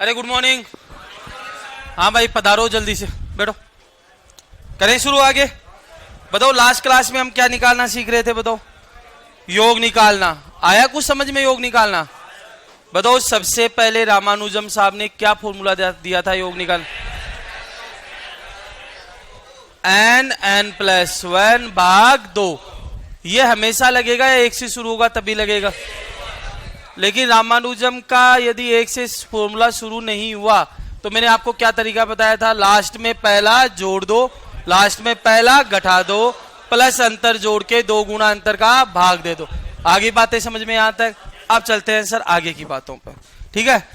अरे good morning. हाँ भाई पधारो, जल्दी से बैठो। करें शुरू आगे। बताओ लास्ट क्लास में हम क्या निकालना सीख रहे थे? बताओ। योग निकालना। आया कुछ समझ में? योग निकालना बताओ। सबसे पहले रामानुजम साहब ने क्या फॉर्मूला दिया था योग निकाल? n+1 भाग 2। ये हमेशा लगेगा या एक से शुरू होगा तभी लगेगा? लेकिन रामानुजम का यदि एक से फॉर्मूला शुरू नहीं हुआ तो मैंने आपको क्या तरीका बताया था? लास्ट में पहला जोड़ दो, लास्ट में पहला घटा दो, प्लस अंतर जोड़ के 2 गुना अंतर का भाग दे दो। आगे बातें समझ में यहाँ तक? अब चलते हैं सर आगे की बातों पर। ठीक है।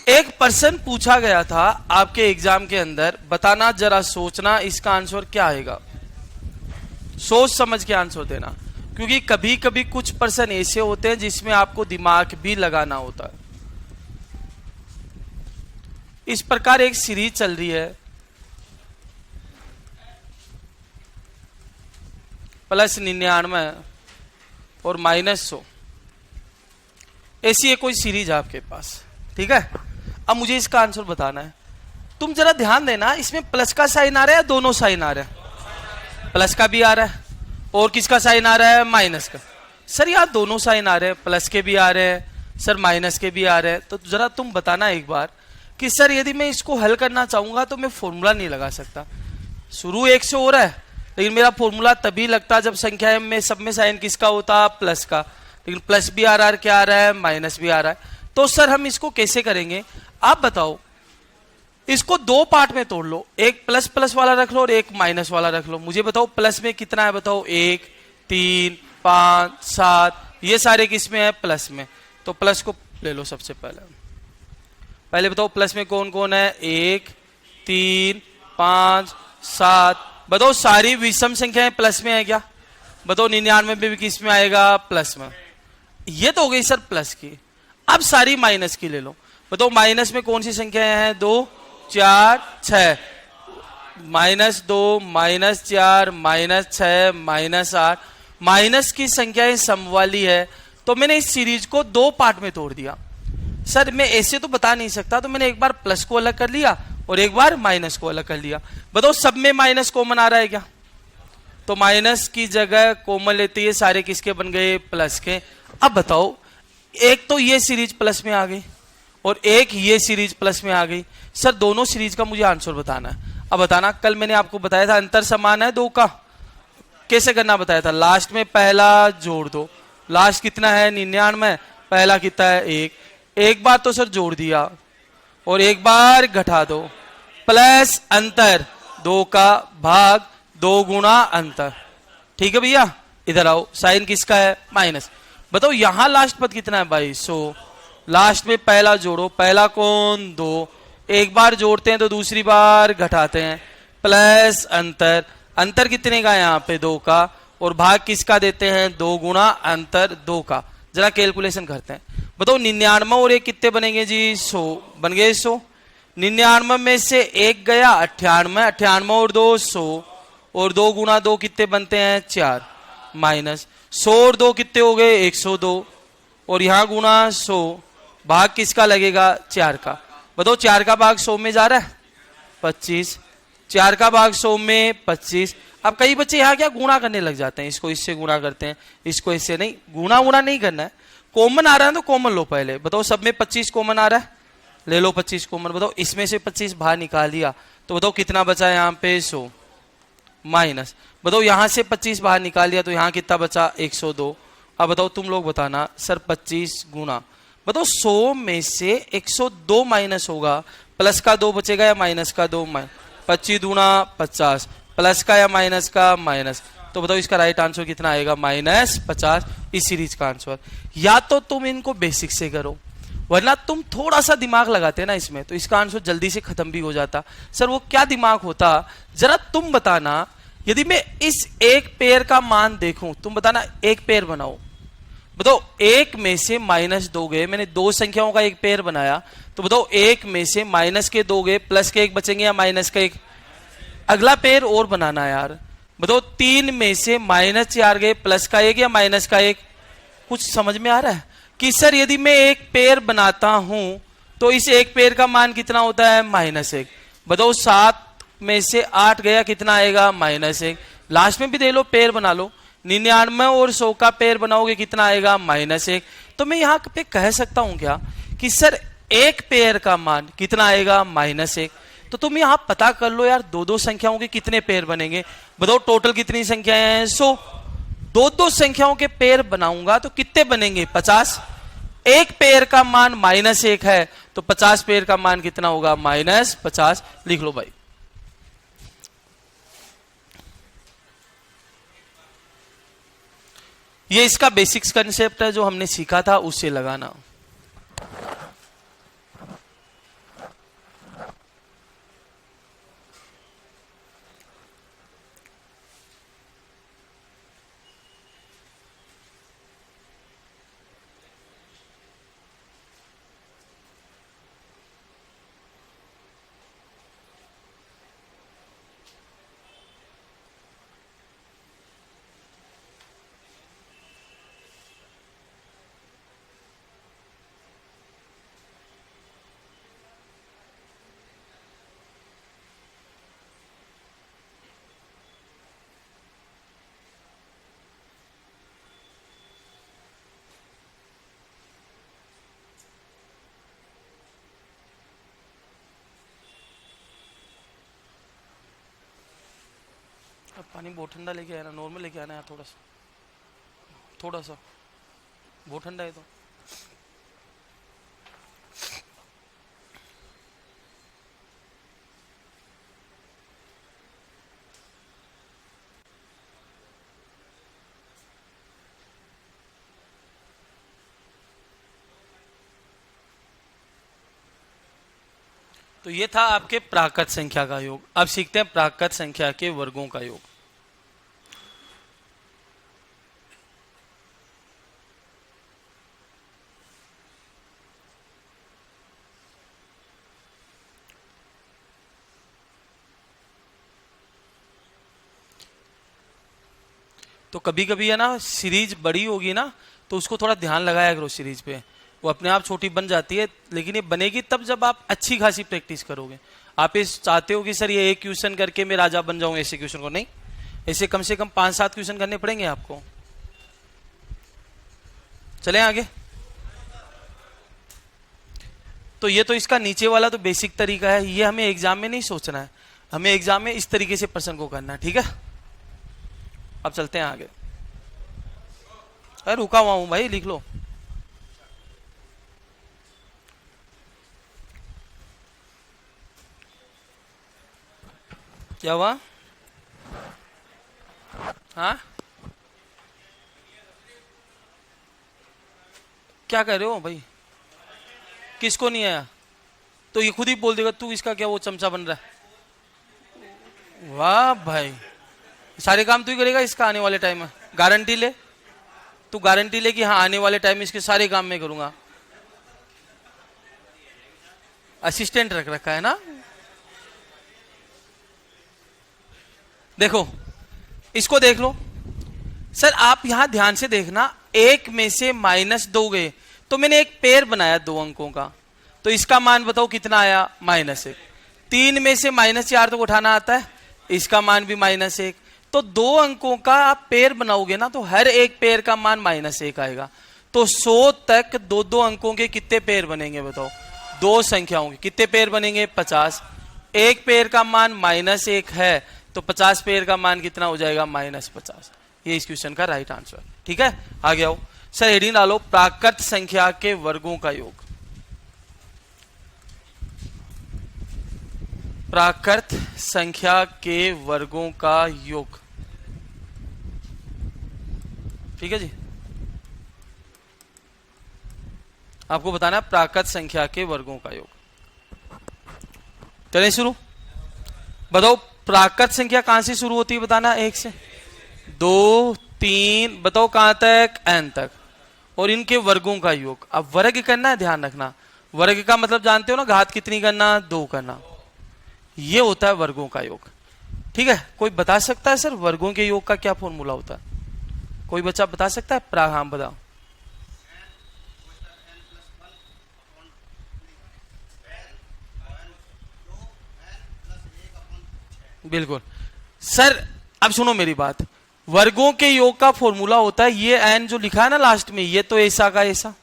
एक प्रश्न पूछा गया था आपके एग्जाम के अंदर, बताना जरा, सोचना इसका आंसर क्या आएगा। सोच समझ के आंसर देना, क्योंकि कभी कभी कुछ प्रश्न ऐसे होते हैं जिसमें आपको दिमाग भी लगाना होता है। इस प्रकार एक सीरीज चल रही है +99 और -100, ऐसी है कोई सीरीज आपके पास। ठीक है। अब मुझे इसका आंसर बताना है। तुम जरा ध्यान देना, इसमें प्लस का साइन आ रहा है, दोनों साइन आ रहा है। प्लस का भी आ रहा है और किसका साइन आ रहा है? माइनस का। सर यहाँ दोनों साइन आ रहे हैं, प्लस के भी आ रहे हैं सर, माइनस के भी आ रहे हैं। तो जरा तुम बताना एक बार कि सर यदि मैं इसको हल करना चाहूंगा तो मैं फॉर्मूला नहीं लगा सकता। शुरू 1 से हो रहा है, लेकिन मेरा फॉर्मूला तभी लगता जब संख्या में सब में साइन किसका होता? प्लस का। लेकिन प्लस भी आ रहा है, क्या आ रहा है? माइनस भी आ रहा है। तो सर हम इसको कैसे करेंगे आप बताओ। इसको 2 पार्ट में तोड़ लो, एक प्लस प्लस वाला रख लो और एक माइनस वाला रख लो। मुझे बताओ प्लस में कितना है? बताओ 1, 3, 5, 7, ये सारे किस में है? प्लस में। तो प्लस को ले लो सबसे पहले बताओ प्लस में कौन कौन है? 1, 3, 5, 7। बताओ सारी विषम संख्याएं प्लस में है क्या? बताओ 99 में भी किस में आएगा? प्लस में। ये तो हो गई सर प्लस की। अब सारी माइनस की ले लो। बताओ माइनस में कौन सी संख्याएं हैं? 2, 4, 6। -2, -4, -6, -8। माइनस की संख्याएं समवाली है, तो मैंने इस सीरीज को 2 पार्ट में तोड़ दिया। सर मैं ऐसे तो बता नहीं सकता, तो मैंने एक बार प्लस को अलग कर लिया और एक बार माइनस को अलग कर लिया। बताओ सब में माइनस कॉमन आ रहा है क्या? तो माइनस की जगह कॉमन लेते ही सारे किसके बन गए? प्लस के। अब बताओ एक तो ये सीरीज प्लस में आ गई और एक ये सीरीज प्लस में आ गई। सर दोनों सीरीज का मुझे आंसर बताना है। अब बताना, कल मैंने आपको बताया था अंतर समान है 2 का। कैसे करना बताया था? लास्ट में पहला जोड़ दो। लास्ट कितना है? 99। पहला कितना है? 1। एक बार तो सर जोड़ दिया और एक बार घटा दो, प्लस अंतर 2 का भाग 2 गुना अंतर। ठीक है भैया, इधर आओ। साइन किसका है? माइनस। बताओ यहां लास्ट पद कितना है? 2200। लास्ट में पहला जोड़ो, पहला कौन? 2। एक बार जोड़ते हैं तो दूसरी बार घटाते हैं, प्लस अंतर। अंतर कितने का है? यहाँ पे 2 का। और भाग किसका देते हैं? 2 गुना अंतर 2 का। जरा कैलकुलेशन करते हैं। बताओ 99 और 1 कितने बनेंगे जी? 100 बन गए। 100। 99 में से 1 गया 98, 98 और 2 100, और 2 गुना 2 कितने बनते हैं? 4। माइनस 100 और 2 कितने हो गए? 102। और यहां गुना 100, भाग किसका लगेगा? 4 का। बताओ 4 का भाग 100 में जा रहा है? 25। 4 का भाग 100 में 25। अब कई बच्चे यहाँ क्या गुणा करने लग जाते हैं, इसको इससे गुणा करते हैं, इसको इससे। नहीं, गुणा नहीं करना है। कॉमन आ रहा है तो कॉमन लो पहले। बताओ सब में 25 कॉमन आ रहा है, ले लो 25 कॉमन। बताओ इसमें से 25 बाहर निकाल दिया तो बताओ कितना बचा यहाँ पे? 100। माइनस बताओ यहां से 25 बाहर निकाल दिया तो यहां कितना बचा? 102। अब बताओ तुम लोग बताना सर 25 गुना। बताओ 100 में से 102 माइनस होगा, प्लस का 2 बचेगा या माइनस का 2? 25 दूना 50, प्लस का या माइनस का? माइनस। तो बताओ इसका राइट आंसर कितना आएगा? -50। इस सीरीज का आंसर। या तो तुम इनको बेसिक से करो, वरना तुम थोड़ा सा दिमाग लगाते ना इसमें तो इसका आंसर जल्दी से खत्म भी हो जाता। सर वो क्या दिमाग होता, जरा तुम बताना। यदि मैं इस एक पेयर का मान देखूं, तुम बताना एक पेयर बनाओ। बताओ 1 में से -2 गए, मैंने 2 संख्याओं का एक पेयर बनाया, तो बताओ 1 में से माइनस के 2 गए, प्लस के 1 बचेंगे या माइनस का 1? अगला पेयर और बनाना यार। बताओ 3 में से -4 गए, प्लस का 1 या माइनस का 1? कुछ समझ में आ रहा है कि सर यदि मैं एक पेयर बनाता हूं तो इस एक पेड़ का मान कितना होता है? -1। बताओ 7 में से 8 गया, कितना आएगा? -1। लास्ट में भी दे लो, पेड़ बना लो। 99 और 100 का पेड़ बनाओगे, कितना आएगा? -1। तो मैं यहाँ पे कह सकता हूं क्या कि सर एक पेड़ का मान कितना आएगा? -1। तो तुम यहां पता कर लो यार, दो संख्याओं के कितने पेड़ बनेंगे। बताओ टोटल कितनी संख्याएं हैं? 100। दो संख्याओं के पेड़ बनाऊंगा तो कितने बनेंगे? 50। एक पेड़ का मान -1 है, तो 50 पेड़ का मान कितना होगा? -50। लिख लो भाई। ये इसका बेसिक्स कंसेप्ट है जो हमने सीखा था, उससे लगाना। अब पानी बहुत ठंडा लेके आना, नॉर्मल लेके आना है थोड़ा सा बहुत ठंडा है तो। तो ये था आपके प्राकृत संख्या का योग। अब सीखते हैं प्राकृत संख्या के वर्गों का योग। तो कभी कभी है ना, सीरीज बड़ी होगी ना, तो उसको थोड़ा ध्यान लगाया करो सीरीज पे। वो अपने आप छोटी बन जाती है, लेकिन ये बनेगी तब जब आप अच्छी खासी प्रैक्टिस करोगे। आप ये चाहते हो कि सर ये एक क्वेश्चन करके मैं राजा बन जाऊं, ऐसे क्वेश्चन को नहीं, ऐसे कम से कम 5-7 क्वेश्चन करने पड़ेंगे आपको। चलें आगे। तो ये तो इसका नीचे वाला तो बेसिक तरीका है, ये हमें एग्जाम में नहीं सोचना है, हमें एग्जाम में इस तरीके से प्रश्न को करना है, ठीक है। अब चलते हैं आगे। अरे रुका हुआ हूं भाई, लिख लो। क्या हुआ? हाँ, क्या कर रहे हो भाई? किसको नहीं आया? तो ये खुद ही बोल देगा तू इसका क्या वो चमचा बन रहा है। वाह भाई, सारे काम तू ही करेगा इसका आने वाले टाइम में, गारंटी ले। तू गारंटी ले कि हाँ आने वाले टाइम में इसके सारे काम मैं करूंगा। असिस्टेंट रख रखा है ना। देखो इसको देख लो सर, आप यहां ध्यान से देखना, एक में से -2 गए, तो मैंने एक पेयर बनाया 2 अंकों का, तो इसका मान बताओ कितना आया? -1। 3 में से -4 तो उठाना आता है, इसका मान भी -1। तो 2 अंकों का आप पेयर बनाओगे ना, तो हर एक पेयर का मान -1 आएगा। तो 100 तक 2-2 अंकों के कितने पेयर बनेंगे बताओ? 2 संख्याओं के कितने पेयर बनेंगे? 50। एक पेयर का मान -1 है, तो 50 पेयर का मान कितना हो जाएगा? -50। ये इस क्वेश्चन का राइट आंसर, ठीक है। आगे आओ सर, हेडिंग डालो प्राकृत संख्या के वर्गों का योग। प्राकृत संख्या के वर्गों का योग, ठीक है जी। आपको बताना है प्राकृत संख्या के वर्गों का योग। चलिए शुरू। बताओ प्राकृत संख्या कहां से शुरू होती है? बताना। 1 से 2 3, बताओ कहां तक? n तक। और इनके वर्गों का योग। अब वर्ग करना है, ध्यान रखना। वर्ग का मतलब जानते हो ना, घात कितनी करना? 2 करना। ये होता है वर्गों का योग, ठीक है। कोई बता सकता है सर वर्गों के योग का क्या फॉर्मूला होता है? कोई बच्चा बता सकता है? हाँ बताओ। बिल्कुल सर। अब सुनो मेरी बात, वर्गों के योग का फॉर्मूला होता है ये एन जो लिखा है ना लास्ट में, ये तो ऐसा का ऐसा।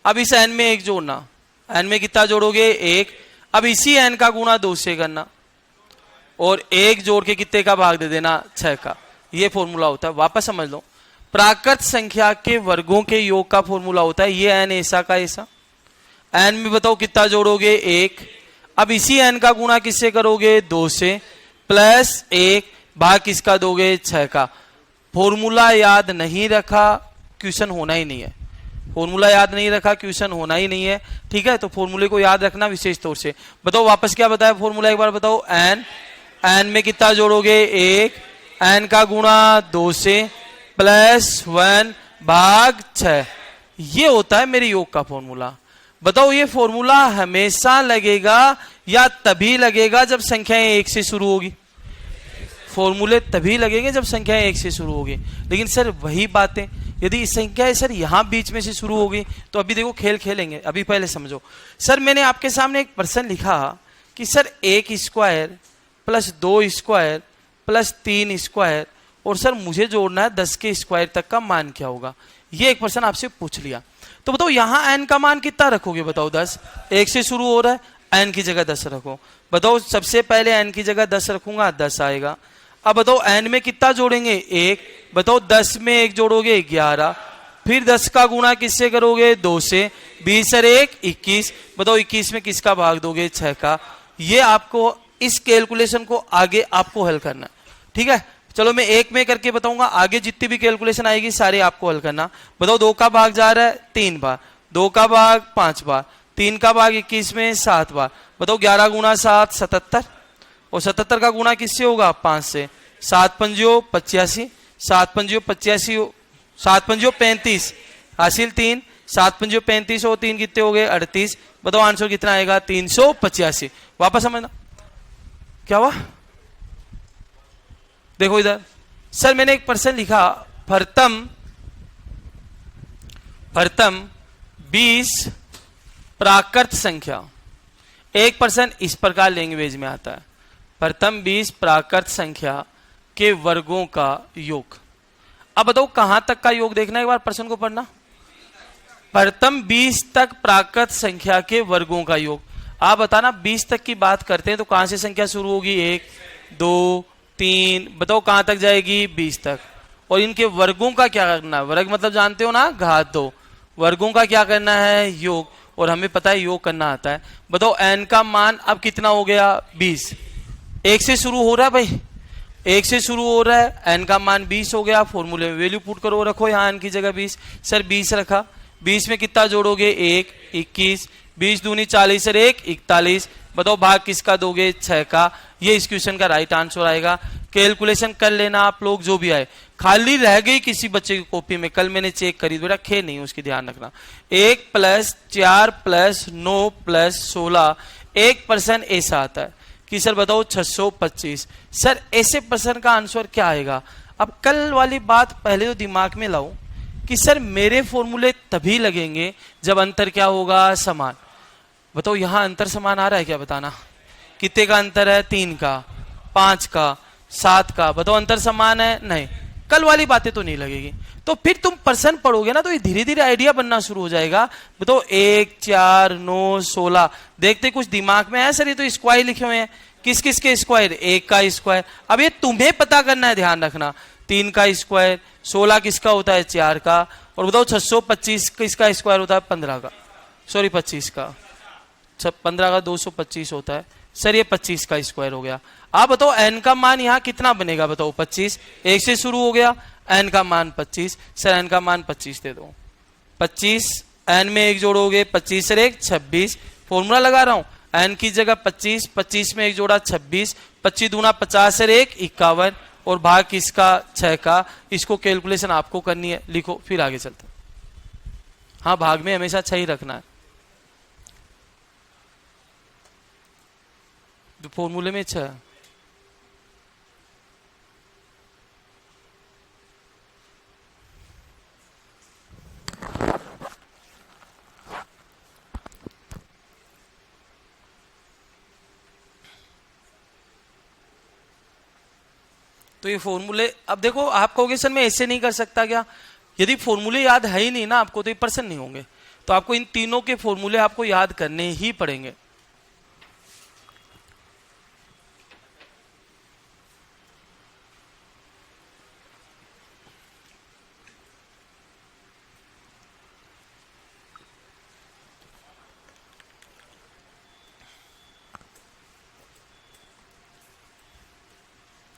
अब इस एन में एक जोड़ना, एन में कितना जोड़ोगे? एक। अब इसी एन का गुणा 2 से करना और एक जोड़ के कितने का भाग दे देना? 6 का। ये फॉर्मूला होता है। वापस समझ लो, प्राकृत संख्या के वर्गों के योग का फॉर्मूला होता है ये एन ऐसा का ऐसा। एन में बताओ कितना जोड़ोगे? 1। अब इसी एन का गुणा किससे करोगे? 2 से, प्लस 1 भाग किसका दोगे? 6 का। फॉर्मूला याद नहीं रखा, क्वेश्चन होना ही नहीं है। फॉर्मूला याद नहीं रखा, क्वेश्चन होना ही नहीं है। ठीक है, तो फॉर्मूले को याद रखना विशेष तौर से। बताओ वापस क्या बताया फॉर्मूला, एक बार बताओ। एन, एन में कितना जोड़ोगे? 1, एन का गुणा 2 से, प्लस 1 भाग 6। ये होता है मेरे योग का फॉर्मूला। बताओ ये फॉर्मूला हमेशा लगेगा या तभी लगेगा जब संख्याएं 1 से शुरू होगी? फॉर्मूले तभी लगेंगे जब संख्याएं 1 से शुरू होगी। लेकिन सर वही बातें यदि संख्या सर यहां बीच में से शुरू होगी तो अभी देखो खेल खेलेंगे। अभी पहले समझो सर, मैंने आपके सामने एक प्रश्न लिखा कि sir 1 square plus 2 square plus 3 square और सर मुझे जोड़ना है 10 के स्क्वायर तक का मान क्या होगा। ये एक प्रश्न आपसे पूछ लिया, तो बताओ यहां एन का मान कितना रखोगे? बताओ 10, 1 से शुरू हो रहा है, एन की जगह 10 रखो। बताओ सबसे पहले एन की जगह 10 रखूंगा, 10 आएगा। अब बताओ एन में कितना जोड़ेंगे? 1। बताओ 10 में 1 जोड़ोगे? 11। फिर 10 का गुणा किससे करोगे? 2 से। 20 और 1 21। बताओ 21 में किसका भाग दोगे? 6 का। ये आपको इस कैलकुलेशन को आगे आपको हल करना, ठीक है। चलो मैं एक में करके बताऊंगा, आगे जितनी भी कैलकुलेशन आएगी सारे आपको हल करना। बताओ 2 का भाग जा रहा है 3 बार, 2 का भाग 5 बार, 3 का भाग 21 में 7 बार। बताओ 11 गुणा 7 77 और 77 का गुणा किससे होगा? 5 से। 7 पंजियों 85, 7 पंजियों 85, 7 पंजियों 35 हासिल 3, 7 पंजियों 35 और 3 कितने हो गए? 38। बताओ आंसर कितना आएगा? 385। वापस समझना क्या हुआ। देखो इधर सर मैंने एक प्रश्न लिखा, प्रथम 20 प्राकृत संख्या। एक प्रश्न इस प्रकार लैंग्वेज में आता है, प्रथम 20 प्राकृत संख्या के वर्गों का योग। अब बताओ कहां तक का योग देखना, एक बार प्रश्न को पढ़ना। प्रथम 20 तक प्राकृत संख्या के वर्गों का योग। आप बताना 20 तक की बात करते हैं तो कहां से संख्या शुरू होगी? 1 2 3। बताओ कहां तक जाएगी? 20 तक। और इनके वर्गों का क्या करना है? वर्ग मतलब जानते हो ना, घात 2। वर्गों का क्या करना है? योग। और हमें पता है योग करना आता है। बताओ एन का मान अब कितना हो गया? 20। 1 से शुरू हो रहा है भाई, 1 से शुरू हो रहा है, एन का मान 20 हो गया। फॉर्मूले में वैल्यू पुट करो, रखो यहाँ एन की जगह 20। सर 20 रखा, 20 में कितना जोड़ोगे? 1 21, 20 दूनी 40 और 1 41। बताओ भाग किसका दोगे? 6 का। ये इस क्वेश्चन का राइट आंसर आएगा। कैलकुलेशन कर लेना आप लोग जो भी आए। खाली रह गई किसी बच्चे की कॉपी में, कल मैंने चेक करी, बेटा खे नहीं, उसकी ध्यान रखना। 1 + 4 + 9 + 16। एक प्रश्न ऐसा आता है कि सर बताओ 625। सर ऐसे प्रश्न का आंसर क्या आएगा? अब कल वाली बात पहले तो दिमाग में लाओ कि सर मेरे फॉर्मूले तभी लगेंगे जब अंतर क्या होगा? समान। बताओ यहां अंतर समान आ रहा है क्या? बताना कितने का अंतर है? 3 का, 5 का, 7 का। बताओ अंतर समान है? नहीं। कल वाली बातें तो नहीं लगेगी। तो फिर तुम प्रश्न पढ़ोगे ना तो ये धीरे धीरे आइडिया बनना शुरू हो जाएगा। बताओ 1 4 9 16। देखते कुछ दिमाग में है सर, ये तो स्क्वायर लिखे हुए हैं। किस किस के स्क्वायर? 1 का स्क्वायर। अब ये तुम्हें पता करना है, ध्यान रखना। 3 का स्क्वायर, 16 किसका होता है? 4 का। और बताओ 625 किसका स्क्वायर होता है? 15 का, सॉरी 25 का। 15 का 225 होता है। सर ये 25 का स्क्वायर हो गया। आप बताओ एन का मान यहाँ कितना बनेगा? बताओ 25। 1 से शुरू हो गया, एन का मान 25। सर एन का मान 25 दे दो। 25, एन में 1 जोड़ोगे, 25 और 1 26। फॉर्मूला लगा रहा हूं, एन की जगह 25, 25 में 1 जोड़ा 26, 25 दूना 50 और 1 51। और भाग किसका? 6 का। इसको कैलकुलेशन आपको करनी है, लिखो फिर आगे चलते। हाँ भाग में हमेशा 6 ही रखना है, फॉर्मूले में 6। तो ये फॉर्मूले, अब देखो आप कहोगे सर मैं ऐसे नहीं कर सकता क्या? यदि फॉर्मूले याद है ही नहीं ना आपको तो ये पर्सन नहीं होंगे। तो आपको इन तीनों के फॉर्मूले आपको याद करने ही पड़ेंगे।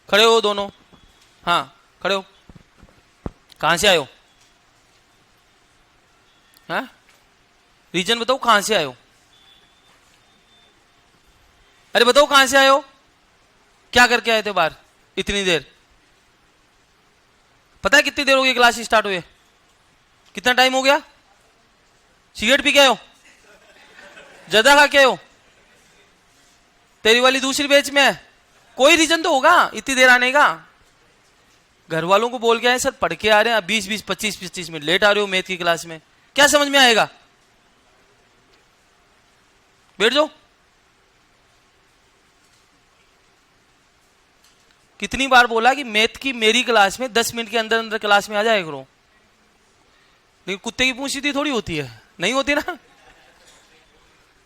खड़े हो दोनों, हाँ खड़े हो। कहां से आए हो? हाँ रीजन बताओ, कहां से आए हो? अरे बताओ कहां से आए हो, क्या करके आए थे बाहर इतनी देर? पता है कितनी देर हो गई क्लास स्टार्ट हुए? कितना टाइम हो गया? सिगरेट पी के आए हो? ज्यादा खा के आए हो? तेरी वाली दूसरी बैच में है, कोई रीजन तो होगा इतनी देर आने का। घर वालों को बोल के आए सर पढ़ के आ रहे हैं, 20-20 25-25 मिनट लेट आ रहे हो मैथ की क्लास में, क्या समझ में आएगा? बैठ जाओ। कितनी बार बोला कि मैथ की मेरी क्लास में 10 मिनट के अंदर अंदर क्लास में आ जाए करो, लेकिन कुत्ते की पूंछ सीधी थोड़ी होती है, नहीं होती ना।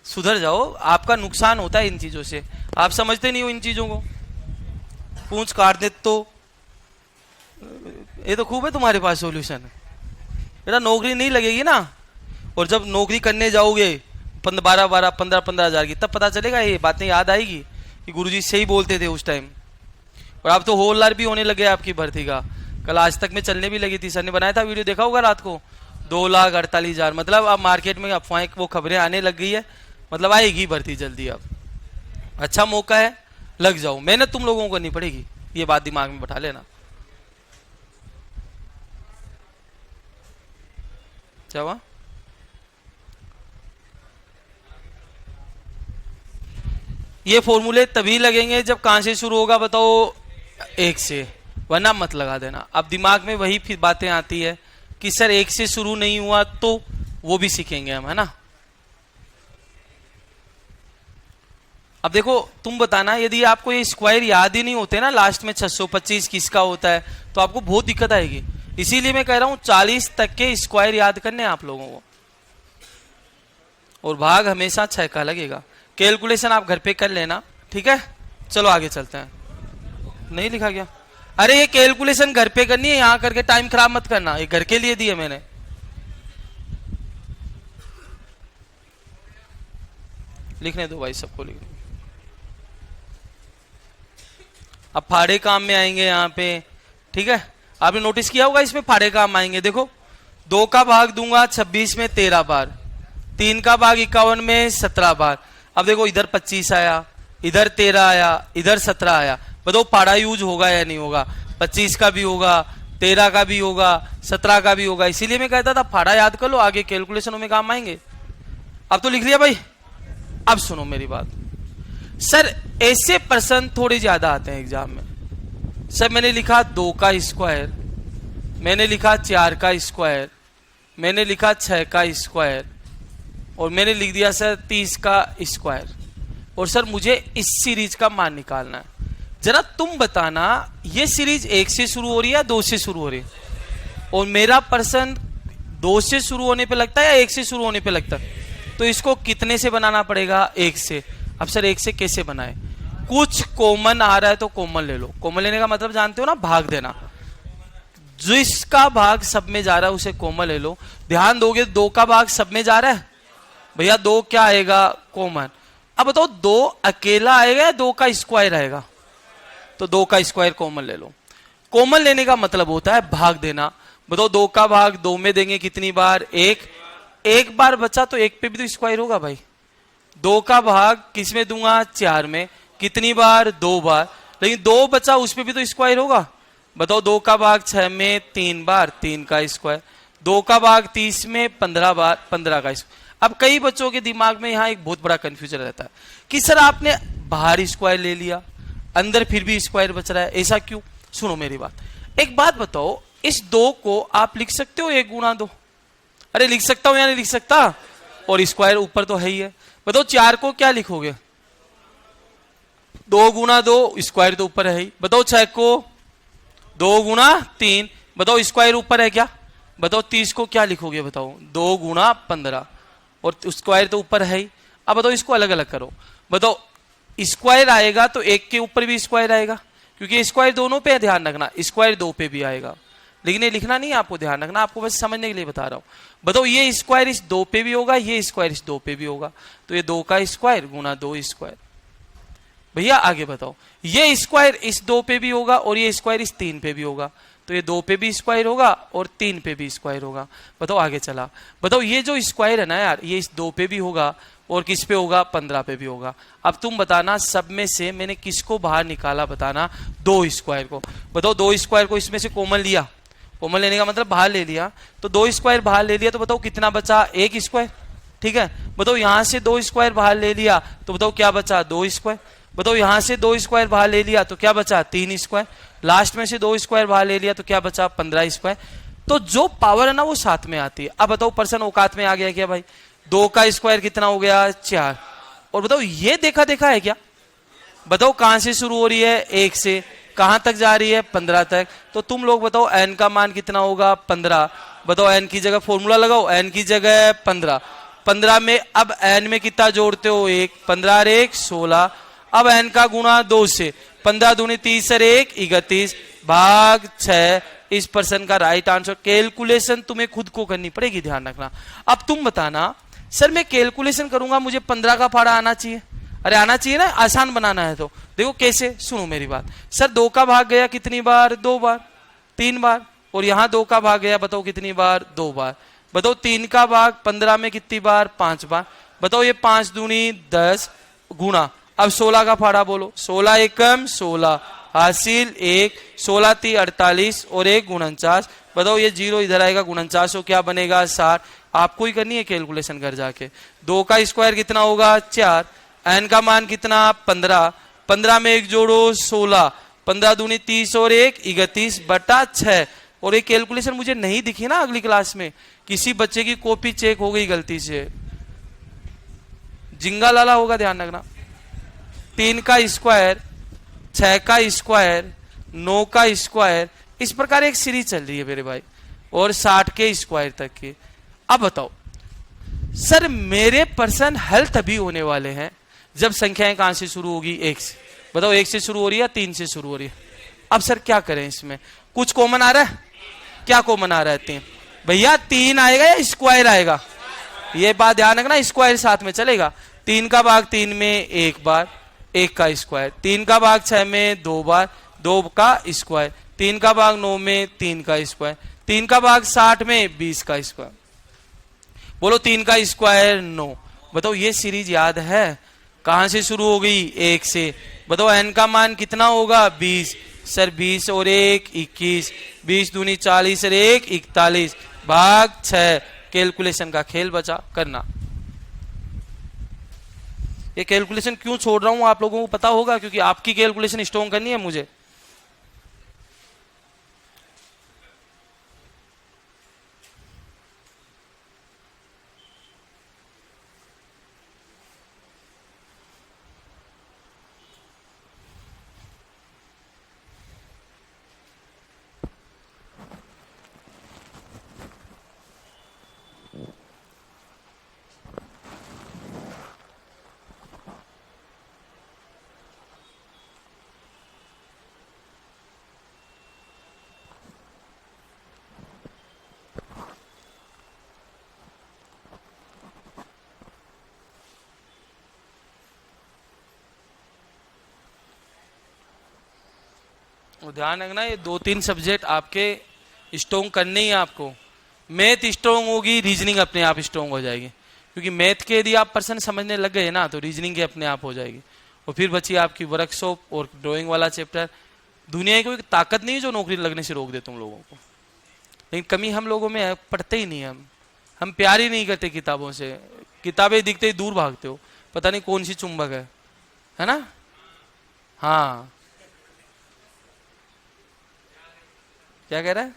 सुधर जाओ, आपका नुकसान होता है इन चीजों से, आप समझते नहीं हो इन चीजों को। पूंछ काट दे तो ये तो खूब है तुम्हारे पास सॉल्यूशन। बेटा नौकरी नहीं लगेगी ना, और जब नौकरी करने जाओगे 12-12 15-15 हजार की, तब पता चलेगा, ये बातें याद आएगी कि गुरुजी सही बोलते थे उस टाइम। और अब तो होलदार भी होने लगे आपकी भर्ती का। कल आज तक में चलने भी लगी थी, सर ने बनाया था वीडियो, देखा होगा रात को। 2,48,000, मतलब अब मार्केट में अफवाहें वो खबरें आने लग गई है, मतलब आएगी भर्ती जल्दी। अब अच्छा मौका है, लग जाओ, मेहनत तुम लोगों को नहीं पड़ेगी, ये बात दिमाग में बैठा लेना। क्या हुआ? ये फॉर्मूले तभी लगेंगे जब कहां से शुरू होगा बताओ? 1 से, वरना मत लगा देना। अब दिमाग में वही फिर बातें आती है कि सर 1 से शुरू नहीं हुआ, तो वो भी सीखेंगे हम, है ना। अब देखो तुम बताना, यदि आपको ये स्क्वायर याद ही नहीं होते ना, लास्ट में 625 किसका होता है, तो आपको बहुत दिक्कत आएगी। इसीलिए मैं कह रहा हूं 40 तक के स्क्वायर याद करने आप लोगों को, और भाग हमेशा 6 का लगेगा। कैलकुलेशन आप घर पे कर लेना, ठीक है। चलो आगे चलते हैं। नहीं लिखा गया? अरे ये कैलकुलेशन घर पे करनी है, यहां करके टाइम खराब मत करना, ये घर के लिए दिए मैंने। लिखने दो भाई, सबको लिखने। अब फाड़े काम में आएंगे यहाँ पे, ठीक है। आपने नोटिस किया होगा इसमें फाड़े काम आएंगे। देखो 2 का भाग दूंगा 26 में 13 बार, 3 का भाग 51 में 17 बार। अब देखो इधर 25 आया, इधर 13 आया, इधर 17 आया, बताओ फाड़ा यूज होगा या नहीं होगा? 25 का भी होगा, 13 का भी होगा, 17 का भी होगा। इसीलिए मैं कहता था फाड़ा याद कर लो, आगे कैलकुलेशनों में काम आएंगे। अब तो लिख लिया भाई। अब सुनो मेरी बात, सर ऐसे प्रश्न थोड़े ज्यादा आते हैं एग्जाम में। सर मैंने लिखा 2 का स्क्वायर, मैंने लिखा 4 का स्क्वायर, मैंने लिखा 6 का स्क्वायर, और मैंने लिख दिया सर 30 का स्क्वायर, और सर मुझे इस सीरीज का मान निकालना है। जरा तुम बताना, ये सीरीज 1 से शुरू हो रही है 2 से शुरू हो रही है? और मेरा प्रश्न 2 से शुरू होने पे लगता है या 1 से शुरू होने पे लगता है? तो इसको कितने से बनाना पड़ेगा? 1 से। अब सर 1 से कैसे बनाए? कुछ कॉमन आ रहा है तो कॉमन ले लो। कॉमन लेने का मतलब जानते हो ना, भाग देना। जिसका भाग सब में जा रहा है उसे कॉमन ले लो। ध्यान दोगे 2 का भाग सब में जा रहा है भैया, 2 क्या आएगा? कॉमन। अब बताओ 2 अकेला आएगा या 2 का स्क्वायर आएगा? तो 2 का स्क्वायर कॉमन ले लो। कॉमन लेने का मतलब होता है भाग देना। बताओ 2 का भाग 2 में देंगे कितनी बार? 1। एक बार बचा तो 1 पे भी तो स्क्वायर होगा भाई। 2 का भाग किस में दूंगा? 4 में, कितनी बार? 2 बार। लेकिन 2 बचा उस पे भी तो स्क्वायर होगा। बताओ 2 का भाग 6 में 3 बार, 3 का स्क्वायर। 2 का भाग 30 में 15 बार, 15 का स्क्वायर। अब कई बच्चों के दिमाग में यहाँ एक बहुत बड़ा कंफ्यूजन रहता है कि सर आपने बाहर स्क्वायर ले लिया, अंदर फिर भी स्क्वायर बच रहा है, ऐसा क्यों? सुनो मेरी बात, एक बात बताओ, इस 2 को आप लिख सकते हो 1 गुणा 2? अरे लिख सकता हूं या नहीं लिख सकता? और स्क्वायर ऊपर तो है ही है। बताओ 4 को क्या लिखोगे? 2 गुणा 2, स्क्वायर तो ऊपर है ही। बताओ 6 को 2 गुणा 3, बताओ स्क्वायर ऊपर है क्या? बताओ 30 को क्या लिखोगे? बताओ 2 गुणा 15, और स्क्वायर तो ऊपर है ही। अब बताओ इसको अलग अलग करो। बताओ स्क्वायर आएगा तो 1 के ऊपर भी स्क्वायर आएगा, क्योंकि स्क्वायर दोनों पे है, ध्यान रखना। स्क्वायर 2 पे भी आएगा, लेकिन ये लिखना नहीं है आपको, ध्यान रखना, आपको बस समझने के लिए बता रहा हूं। बताओ ये स्क्वायर इस 2 पे भी होगा, ये स्क्वायर इस 2 पे भी होगा, तो ये 2 का स्क्वायर गुना 2 स्क्वायर। भैया आगे बताओ, ये स्क्वायर इस 2 पे भी होगा और ये स्क्वायर इस 3 पे भी होगा, तो ये 2 पे भी स्क्वायर होगा और 3 पे भी स्क्वायर होगा। बताओ आगे चला, बताओ ये जो स्क्वायर है ना यार, ये इस 2 पे भी होगा और किस पे होगा? 15 पे भी होगा। अब तुम बताना सब में से मैंने किसको बाहर निकाला, बताना 2 स्क्वायर को। बताओ 2 स्क्वायर को इसमें से कॉमन लिया, कॉमन लेने का मतलब बाहर ले लिया, तो 2 स्क्वायर बाहर ले लिया, तो बताओ कितना बचा? 1 स्क्वायर, ठीक है। बताओ यहां से 2 स्क्वायर बाहर ले लिया, तो बताओ क्या बचा? 2 स्क्वायर। बताओ यहां से 2 स्क्वायर बाहर ले लिया तो क्या बचा? 3 स्क्वायर। लास्ट में से 2 स्क्वायर बाहर ले लिया तो क्या बचा? 15 स्क्वायर। तो जो पावर है ना वो साथ में आती है। अब बताओ पर्सन औकात में आ गया क्या भाई? 2 का स्क्वायर कितना हो गया? 4। और बताओ ये देखा देखा है क्या? बताओ कहां से शुरू हो रही है? 1 से कहां तक जा रही है? 15 तक। तो तुम लोग बताओ n का मान कितना होगा? 15। बताओ n की जगह फॉर्मूला लगाओ, n की जगह 15। 15 में अब n में कितना जोड़ते हो? 1। 15 और 1 16। अब n का गुणा 2 से, 15 दूनी 30 और 1 31 भाग 6। इस पर्सन का राइट आंसर। कैलकुलेशन तुम्हें खुद को करनी पड़ेगी, ध्यान रखना। अब तुम बताना सर मैं कैलकुलेशन करूंगा, मुझे 15 का फाड़ा आना चाहिए। अरे आना चाहिए ना, आसान बनाना है तो। देखो कैसे, सुनो मेरी बात। सर 2 का भाग गया कितनी बार? 2 बार, 3 बार। और यहां 2 का भाग गया, बताओ कितनी बार? 2 बार। बताओ 3 का भाग 15 में कितनी बार? 5 बार। बताओ ये 5 दूनी 10 गुणा, अब 16 का फाड़ा बोलो। 16 एकम 16 हासिल 1, 16 × 48 और 1 49। बताओ ये 0 इधर आएगा, 49 हो क्या बनेगा? 60। आपको ही करनी है कैलकुलेशन घर जाके। 2 का स्क्वायर कितना होगा? 4। n का मान कितना? 15। 15 में 1 जोड़ो 16, 15 दूनी 30 और 1 31 बटा 6। और ये कैलकुलेशन मुझे नहीं दिखी ना अगली क्लास में, किसी बच्चे की कॉपी चेक हो गई गलती से, जिंगा लाला होगा, ध्यान रखना। 3 का स्क्वायर, 6 का स्क्वायर, 9 का स्क्वायर, इस प्रकार एक सीरीज चल रही है मेरे भाई, और 60 के स्क्वायर तक की। अब बताओ सर मेरे पर्सन हल तभी होने वाले हैं जब संख्याएं कहां से शुरू होगी? 1 से। बताओ 1 से शुरू हो रही है, 3 से शुरू हो रही है। अब सर क्या करें इसमें? कुछ कॉमन आ रहा है? क्या कॉमन आ रहा है? 3। भैया 3 आएगा या स्क्वायर आएगा? ये बात ध्यान रखना, स्क्वायर साथ में चलेगा। 3 का भाग 3 में 1 बार, 1 का स्क्वायर। 3 का भाग 6 में 2 बार, 2 का स्क्वायर। 3 का भाग 9 में 3 का स्क्वायर। 3 का भाग 60 में 20 का स्क्वायर। बोलो 3 का स्क्वायर 9। बताओ ये सीरीज याद है? कहां से शुरू हो गई? 1 से। बताओ n का मान कितना होगा? 20। सर 20 और 1 21, 20 दूनी 40 और 1 41 भाग 6। कैलकुलेशन का खेल बचा करना। ये कैलकुलेशन क्यों छोड़ रहा हूं आप लोगों को पता होगा, क्योंकि आपकी कैलकुलेशन स्ट्रॉन्ग करनी है मुझे। ध्यान रखना, ये 2-3 सब्जेक्ट आपके स्ट्रॉन्ग करने ही है आपको। मैथ स्ट्रॉन्ग होगी, रीजनिंग अपने आप स्ट्रॉन्ग हो जाएगी, क्योंकि मैथ के यदि आप पर्सन समझने लग गए ना तो रीजनिंग के अपने आप हो जाएगी। और फिर बची आपकी वर्कशॉप और ड्राइंग वाला चैप्टर। दुनिया की कोई ताकत नहीं है जो नौकरी लगने से रोक दे तुम लोगों को, लेकिन कमी हम लोगों में है, पढ़ते ही नहीं। हम प्यार ही नहीं करते किताबों से, किताबें दिखते ही दूर भागते हो, पता नहीं कौन सी चुंबक है ना? हाँ, क्या कह रहा है?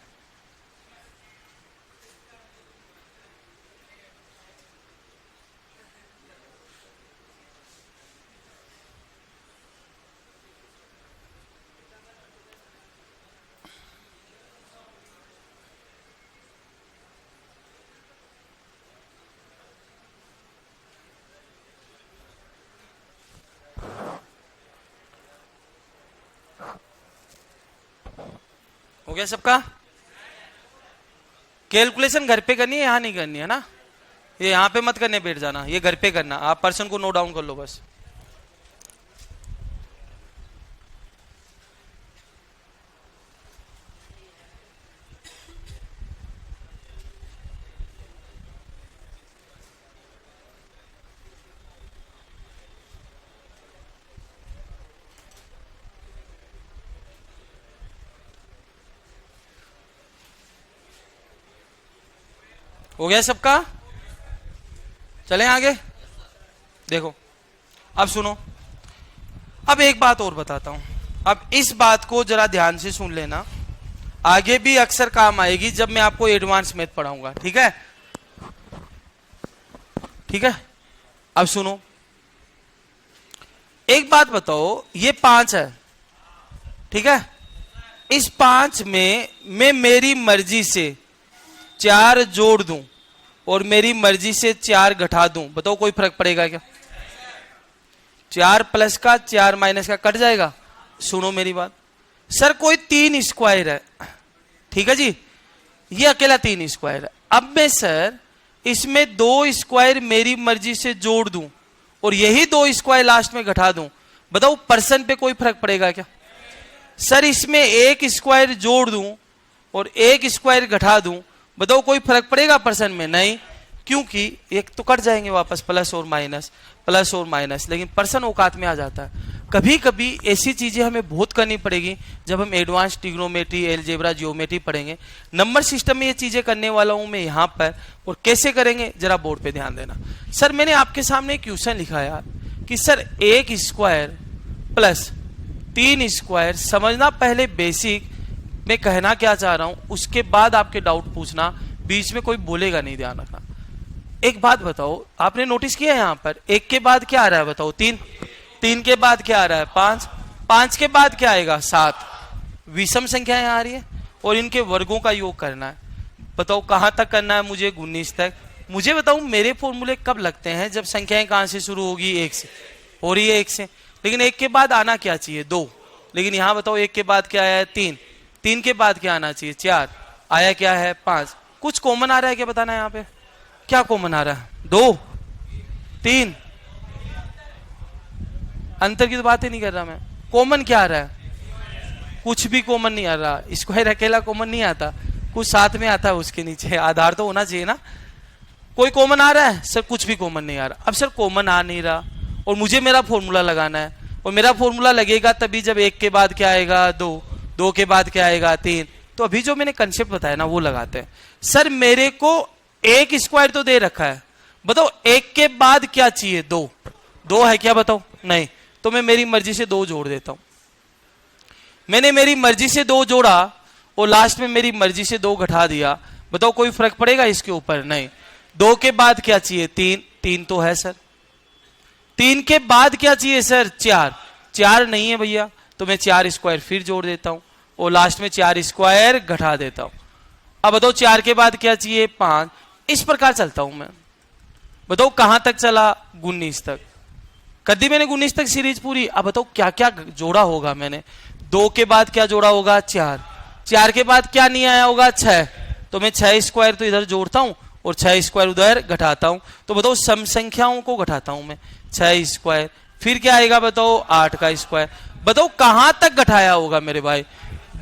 हो गया सबका? कैलकुलेशन घर पे करनी है, यहां नहीं करनी है ना, ये यहां पे मत करने बैठ जाना, ये घर पे करना। आप पर्सन को नोट डाउन कर लो बस। हो गया सबका? चलें आगे। देखो अब सुनो, अब एक बात और बताता हूं, अब इस बात को जरा ध्यान से सुन लेना, आगे भी अक्सर काम आएगी जब मैं आपको एडवांस मैथ पढ़ाऊंगा, ठीक है? ठीक है, अब सुनो, एक बात बताओ, ये 5 है, ठीक है? इस 5 में मैं मेरी मर्जी से 4 जोड़ दूं और मेरी मर्जी से 4 घटा दूं, बताओ कोई फर्क पड़ेगा क्या? 4 प्लस का 4 माइनस का कट जाएगा। सुनो मेरी बात, सर कोई 3 स्क्वायर है, ठीक है जी, ये अकेला 3 स्क्वायर है। अब मैं सर इसमें 2 स्क्वायर मेरी मर्जी से जोड़ दूं और यही 2 स्क्वायर लास्ट में घटा दूं, बताओ पर्सन पे कोई फर्क पड़ेगा क्या? सर इसमें 1 स्क्वायर जोड़ दूं और 1 स्क्वायर घटा दूं, बताओ कोई फर्क पड़ेगा पर्सन में? नहीं, क्योंकि एक तो कट जाएंगे वापस, प्लस और माइनस, प्लस और माइनस, लेकिन पर्सन औकात में आ जाता है। कभी कभी ऐसी चीजें हमें बहुत करनी पड़ेगी जब हम एडवांस ट्रिग्नोमेट्री, एलजेब्रा, जियोमेट्री पढ़ेंगे। नंबर सिस्टम में ये चीजें करने वाला हूं मैं यहाँ पर, और कैसे करेंगे जरा बोर्ड पे ध्यान देना। सर मैंने आपके सामने क्वेश्चन लिखा यार कि सर 1 स्क्वायर प्लस 3 स्क्वायर, समझना पहले बेसिक मैं कहना क्या चाह रहा हूं, उसके बाद आपके डाउट पूछना, बीच में कोई बोलेगा नहीं, ध्यान रखना। एक बात बताओ, आपने नोटिस किया यहां पर 1 के बाद क्या आ रहा है? बताओ 3, 3 के बाद क्या आ रहा है? 5, 5 के बाद क्या आएगा? 7। विषम संख्याएं आ रही है और इनके वर्गों का योग करना है। बताओ कहां तक करना है मुझे? 19 तक। मुझे बताओ मेरे फॉर्मूले कब लगते हैं? जब संख्याएं कहां से शुरू होगी? 1 से हो रही है, 1 से, लेकिन 1 के बाद आना क्या चाहिए? 2, लेकिन यहां बताओ 1 के बाद क्या आया है? 3, 3 के बाद क्या आना चाहिए? 4, आया क्या है? 5। कुछ कॉमन आ रहा है क्या? बताना है यहाँ पे क्या कॉमन आ रहा है? 2, 3, अंतर की तो बात ही नहीं कर रहा मैं, कॉमन क्या आ रहा है? कुछ भी कॉमन नहीं आ रहा, स्क्वायर अकेला कॉमन नहीं आता, कुछ साथ में आता है, उसके नीचे आधार तो होना चाहिए ना। कोई कॉमन आ रहा है? सर कुछ भी कॉमन नहीं आ रहा। अब सर कॉमन आ नहीं रहा और मुझे मेरा फॉर्मूला लगाना है, और मेरा फॉर्मूला लगेगा तभी जब 1 के बाद क्या आएगा? 2, 2 के बाद क्या आएगा? 3। तो अभी जो मैंने कंसेप्ट बताया ना वो लगाते हैं। सर मेरे को 1 स्क्वायर तो दे रखा है, बताओ 1 के बाद क्या चाहिए? 2, 2 है क्या? बताओ नहीं, तो मैं मेरी मर्जी से 2 जोड़ देता हूं। मैंने मेरी मर्जी से 2 जोड़ा और लास्ट में मेरी मर्जी से 2 घटा दिया, बताओ कोई फर्क पड़ेगा इसके ऊपर? नहीं। 2 के बाद क्या चाहिए? 3, 3 तो है सर। 3 के बाद क्या चाहिए सर? 4, 4 नहीं है भैया, तो मैं 4 स्क्वायर फिर जोड़ देता हूं और लास्ट में 4 स्क्वायर घटा देता हूं। अब बताओ 4 के बाद क्या चाहिए? 5। इस प्रकार चलता हूं मैं। बताओ कहां तक चला? 19 तक। कर दी मैंने 19 तक सीरीज पूरी। अब बताओ क्या क्या जोड़ा होगा मैंने? 2 के बाद क्या जोड़ा होगा? 4, 4 के बाद क्या नहीं आया होगा? 6, तो मैं 6 स्क्वायर तो इधर जोड़ता हूं और 6 स्क्वायर उधर घटाता हूं। तो बताओ सम संख्याओं को घटाता हूं मैं, 6 स्क्वायर, फिर क्या आएगा? बताओ 8 का स्क्वायर। बताओ कहां तक घटाया होगा मेरे भाई?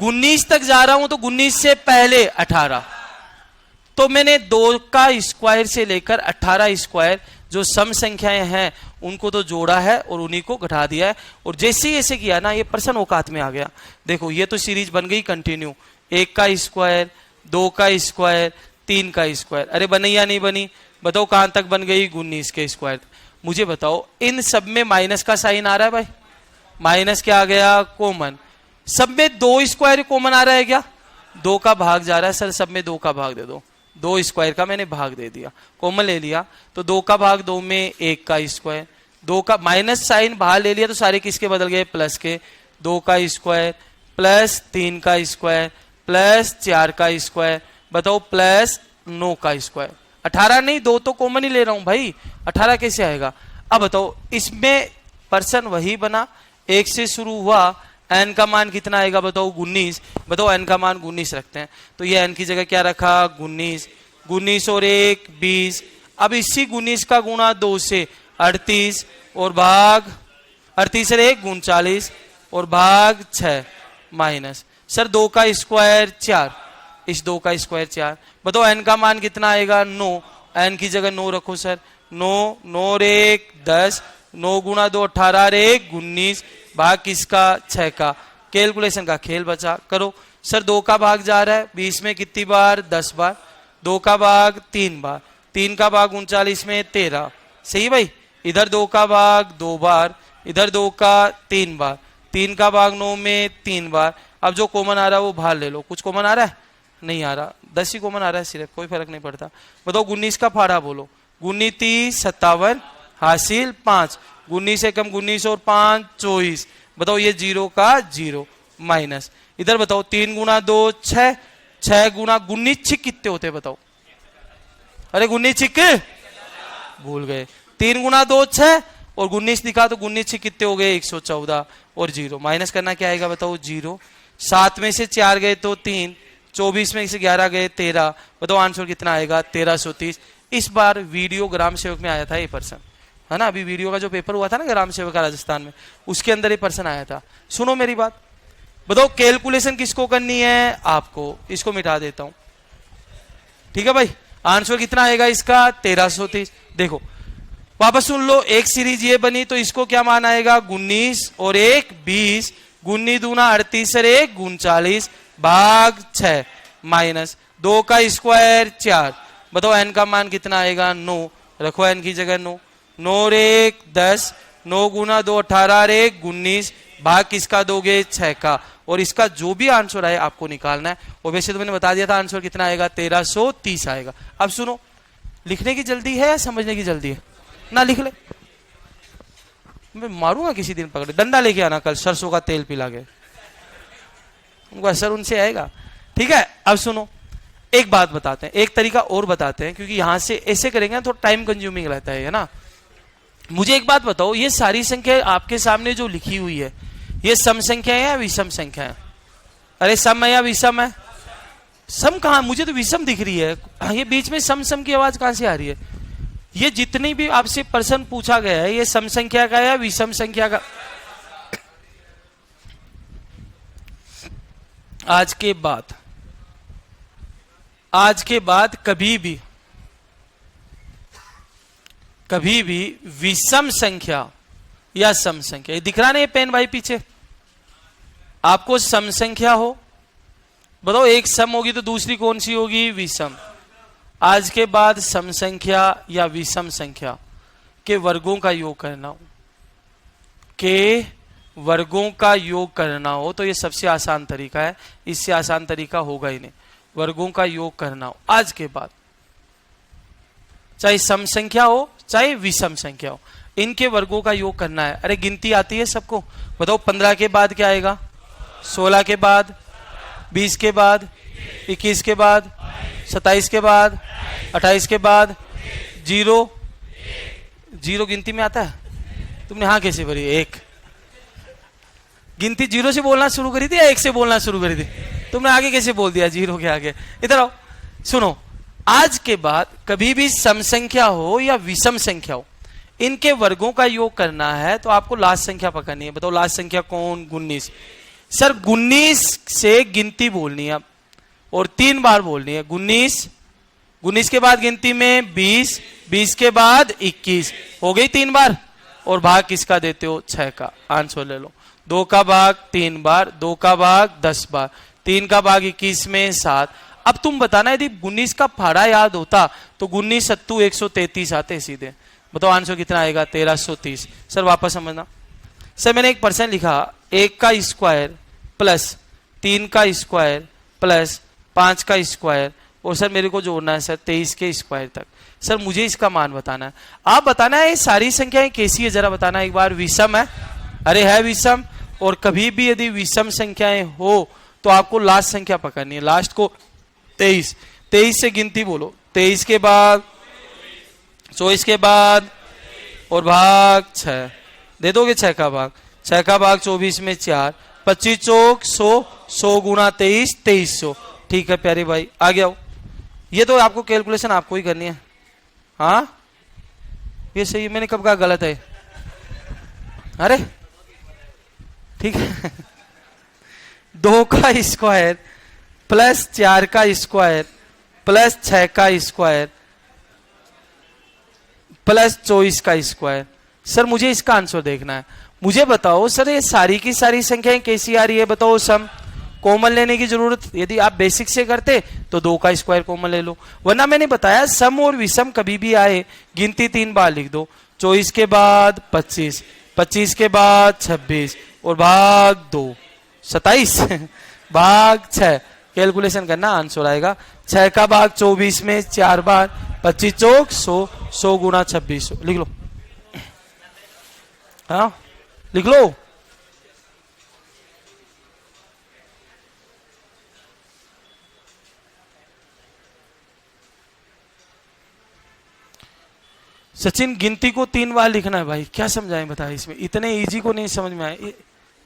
19 तक जा रहा हूं, तो 19 से पहले 18, तो मैंने 2 का स्क्वायर से लेकर 18 स्क्वायर जो सम संख्याएं हैं उनको तो जोड़ा है और उन्हीं को घटा दिया है। और जैसे ही ऐसे किया ना, ये पर्सन औकात में आ गया। देखो ये तो सीरीज बन गई कंटिन्यू, 1 का स्क्वायर, 2 का स्क्वायर, 3 का स्क्वायर। अरे बनी या नहीं बनी? बताओ कहां तक बन गई? 19 के स्क्वायर। मुझे बताओ इन सब में माइनस का साइन आ रहा है भाई? माइनस क्या आ गया? कॉमन। सब में 2 स्क्वायर कॉमन आ रहा है क्या? 2 का भाग जा रहा है सर, सब में 2 का भाग दे दो। 2 स्क्वायर का मैंने भाग दे दिया, कॉमन ले लिया, तो 2 का भाग 2 में 1 का स्क्वायर, 2 का माइनस साइन बाहर ले लिया, तो सारे किसके बदल गए? प्लस के। 2 का स्क्वायर प्लस 3 का स्क्वायर प्लस 4 का स्क्वायर, बताओ प्लस 9 का स्क्वायर। 18 नहीं, 2 तो कॉमन ही ले रहा हूं भाई, 18 कैसे आएगा? अब बताओ इसमें पर्सन वही बना, 1 से शुरू हुआ, n का मान कितना आएगा बताओ 19। बताओ n का मान 19 रखते हैं, तो ये n की जगह क्या रखा 19, 19 और 1 20। अब इसी 19 का गुणा 2 से 38 और भाग 38 और 1 39 और भाग 6 माइनस सर 2 का स्क्वायर 4, इस 2 का स्क्वायर 4। बताओ n का मान कितना आएगा 9, n की जगह 9 रखो सर, 9 9 और 1 10, 9 गुणा 2 18 और 1 19 भाग किसका 6 का। कैलकुलेशन का खेल बचा, करो सर। 2 का भाग जा रहा है 20 में कितनी बार 10 बार, 2 का भाग 3 बार, 3 का भाग 39 में 13, सही भाई। इधर 2 का भाग 2 बार, इधर 2 का 3 बार, 3 का भाग 9 में 3 बार। अब जो कॉमन आ रहा है वो बाहर ले लो। कुछ कॉमन आ रहा है? नहीं आ रहा, 10 ही कॉमन आ रहा है सिर्फ, कोई फर्क नहीं पड़ता। बताओ 19 का फाड़ा बोलो, 19 30 57 हासिल 5, 19 से कम 19 और 5 24। बताओ ये 0 का 0 माइनस। इधर बताओ 3 गुणा 2 6, 6 गुणा 19 छिक कितने होते बताओ? अरे 19 छिक भूल गए, 3 गुणा 2 6 और 19 दिखा तो 19 छिक कितने हो गए 114 और 0 माइनस करना क्या आएगा बताओ 0। 7 में से 4 गए तो 3, 24 में से 11 गए 13। बताओ आंसर कितना आएगा 1330। इस बार वीडियो ग्राम सेवक में आया था ये पर्सन, है ना। अभी वीडियो का जो पेपर हुआ था ना ग्राम सेवक का राजस्थान में, उसके अंदर ये पर्सन आया था। सुनो मेरी बात, बताओ कैलकुलेशन किसको करनी है? आपको। इसको मिटा देता हूं, ठीक है भाई। आंसर कितना आएगा इसका 1330। देखो वापस सुन लो, एक सीरीज ये बनी तो इसको क्या मान आएगा 19 और 1 20, 19 दूना 38 और 1 39 भाग 6 माइनस 2 का स्क्वायर 4। बताओ n का मान कितना आएगा 9, रखो n की जगह 9, 9 और 1 10, 9 गुना 2 18 और 1 19 भाग किसका दोगे 6 का। और इसका जो भी आंसर आए आपको निकालना है। और वैसे तो मैंने बता दिया था आंसर कितना आएगा 1330 आएगा। अब सुनो, लिखने की जल्दी है या समझने की जल्दी है? ना लिख ले, मैं मारूंगा किसी दिन पकड़े, डंडा लेके आना कल, सरसों का तेल पिला के, उनको असर उनसे आएगा, ठीक है। अब सुनो, एक बात बताते हैं, एक तरीका और बताते हैं, क्योंकि यहां से ऐसे करेंगे तो टाइम कंज्यूमिंग रहता है ना। मुझे एक बात बताओ, ये सारी संख्या आपके सामने जो लिखी हुई है, ये सम संख्या है या विषम संख्या है? अरे सम है या विषम है? सम कहां? मुझे तो विषम दिख रही है। ये बीच में सम सम की आवाज कहां से आ रही है? ये जितनी भी आपसे प्रश्न पूछा गया है, ये सम संख्या का या विषम संख्या का? आज के बाद कभी भी विषम संख्या या सम संख्या, ये दिख रहा नहीं पेन भाई पीछे आपको? सम संख्या हो, बताओ एक सम होगी तो दूसरी कौन सी होगी? विषम। आज के बाद सम संख्या या विषम संख्या के वर्गों का योग करना हो, तो ये सबसे आसान तरीका है, इससे आसान तरीका होगा ही नहीं। वर्गों का योग करना हो आज के बाद, चाहे सम संख्या हो चाहे विषम संख्या हो, इनके वर्गों का योग करना है। अरे गिनती आती है सबको? बताओ 15 के बाद क्या आएगा? 16 के बाद, 20 के बाद, 21 के बाद, 27 के बाद, 28 के बाद, 0 गिनती में आता है? तुमने हाँ कैसे भरी? 1 गिनती 0 से बोलना शुरू करी थी या 1 से बोलना शुरू करी थी? तुमने आगे कैसे बोल दिया 0 के आगे? इधर आओ, सुनो, आज के बाद कभी भी सम संख्या हो या विषम संख्या हो, इनके वर्गों का योग करना है तो आपको लास्ट संख्या पकड़नी है। बताओ लास्ट संख्या कौन? 19। सर 19 से गिनती बोलनी है और 3 बार बोलनी है। 19 के बाद गिनती में 20, 20 के बाद 21, हो गई 3 बार। और भाग किसका देते हो? 6 का। आंसर ले लो, 2 का भाग 3 बार, 2 का भाग 10 बार, 3 का भाग 21 में 7। अब तुम बताना, यदि 19 का फाड़ा याद होता तो 19 सत्तू 133 आते सीधे। बताओ आंसर कितना आएगा? 1330। सर वापस समझना, सर मैंने एक परसेंट लिखा, 1 का स्क्वायर प्लस 3 का स्क्वायर प्लस 5 का स्क्वायर, और सर मेरे को जोड़ना है सर 23 के स्क्वायर तक। सर मुझे इसका मान बताना है। आप बताना है ये सारी संख्याएं कैसी है, जरा बताना एक बार। विषम है? अरे है विषम। और कभी भी यदि विषम संख्याएं हो तो आपको लास्ट संख्या पकड़नी है, लास्ट को 23। 23 से गिनती बोलो, 23 के बाद, 24 के बाद और भाग 6 दे दोगे। 6 का भाग 24 में 4, 25 चौक 100, 100 गुना 23, 2300। ठीक है प्यारे भाई, आगे आओ। ये तो आपको कैलकुलेशन आपको ही करनी है। हाँ ये सही है, मैंने कब कहा गलत है? अरे ठीक है 2 का स्क्वायर प्लस 4 का स्क्वायर प्लस 6 का स्क्वायर प्लस 24 का स्क्वायर। सर मुझे इसका आंसर देखना है। मुझे बताओ सर ये सारी की सारी संख्याएं कैसी आ रही है? बताओ। सम कॉमन लेने की जरूरत, यदि आप बेसिक से करते तो 2 का स्क्वायर कॉमन ले लो, वरना मैंने बताया सम और विषम कभी भी आए गिनती 3 बार लिख दो। 24 के बाद 25, 25 के बाद 26 और भाग 2 27 भाग 6। कैलकुलेशन करना, आंसर आएगा 6 का भाग 24 में 4 बार, 25 चौक 100, 100 गुना 2600। लिख लो। हाँ लिख लो। सचिन गिनती को 3 बार लिखना है भाई, क्या समझाएं बताए इसमें? इतने इजी को नहीं समझ में आए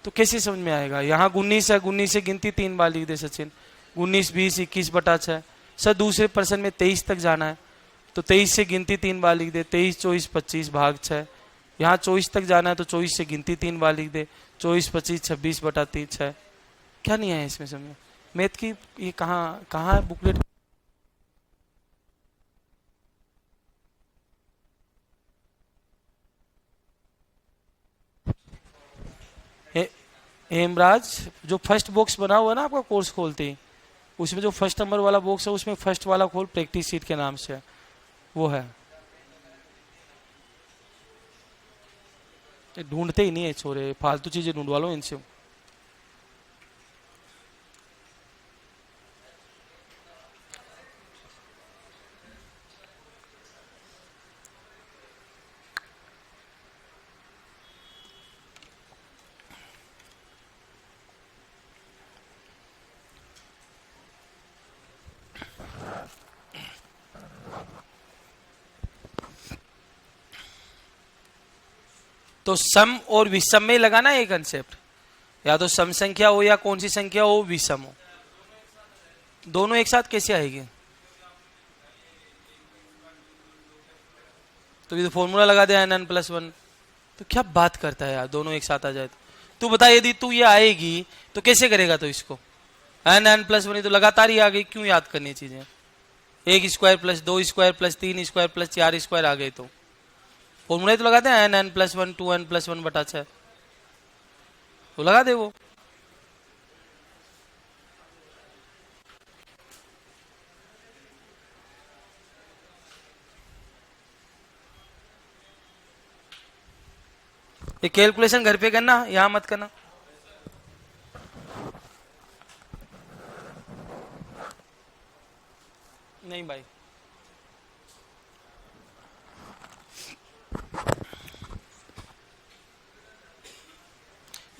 तो कैसे समझ में आएगा? यहाँ 19 है, 19 से गिनती 3 बार लिख दे सचिन। 19, 20, 21 बटा 6। सर दूसरे पर्सन में 23 तक जाना है तो 23 से गिनती 3 बार लिख दे। 23, 24, 25 भाग 6। यहाँ 24 तक जाना है तो 24 से गिनती 3 बार लिख दे। 24, 25, 26 बटा 6। क्या नहीं है इसमें समझ? मैथ की ये कहाँ है बुकलेट? हेमराज, जो फर्स्ट बॉक्स बना हुआ है ना आपका कोर्स खोलते ही, उसमें जो फर्स्ट नंबर वाला बॉक्स है उसमें फर्स्ट वाला खोल, प्रैक्टिस शीट के नाम से वो है। ढूंढते ही नहीं है छोरे, फालतू चीजें ढूंढवा लो इनसे। तो सम और विषम में लगाना है ये कंसेप्ट, या तो सम संख्या हो या कौन सी संख्या हो विषम हो, दोनों एक साथ कैसे आएगी? तो ये तो फॉर्मूला लगा दे n+1। तो क्या बात करता है यार, दोनों एक साथ आ जाए तो? तू बता यदि तू ये आएगी तो कैसे करेगा? तो इसको n+1 तो लगातार ही आ गई, क्यों याद करनी चीजें? 1 square plus 2 square plus 3 square plus 4 square आ गए तो फॉर्मूला तो लगाते हैं n+1 2n+1 बटा 6, तो लगा दे वो। ये कैलकुलेशन घर पे करना, यहां मत करना। नहीं भाई,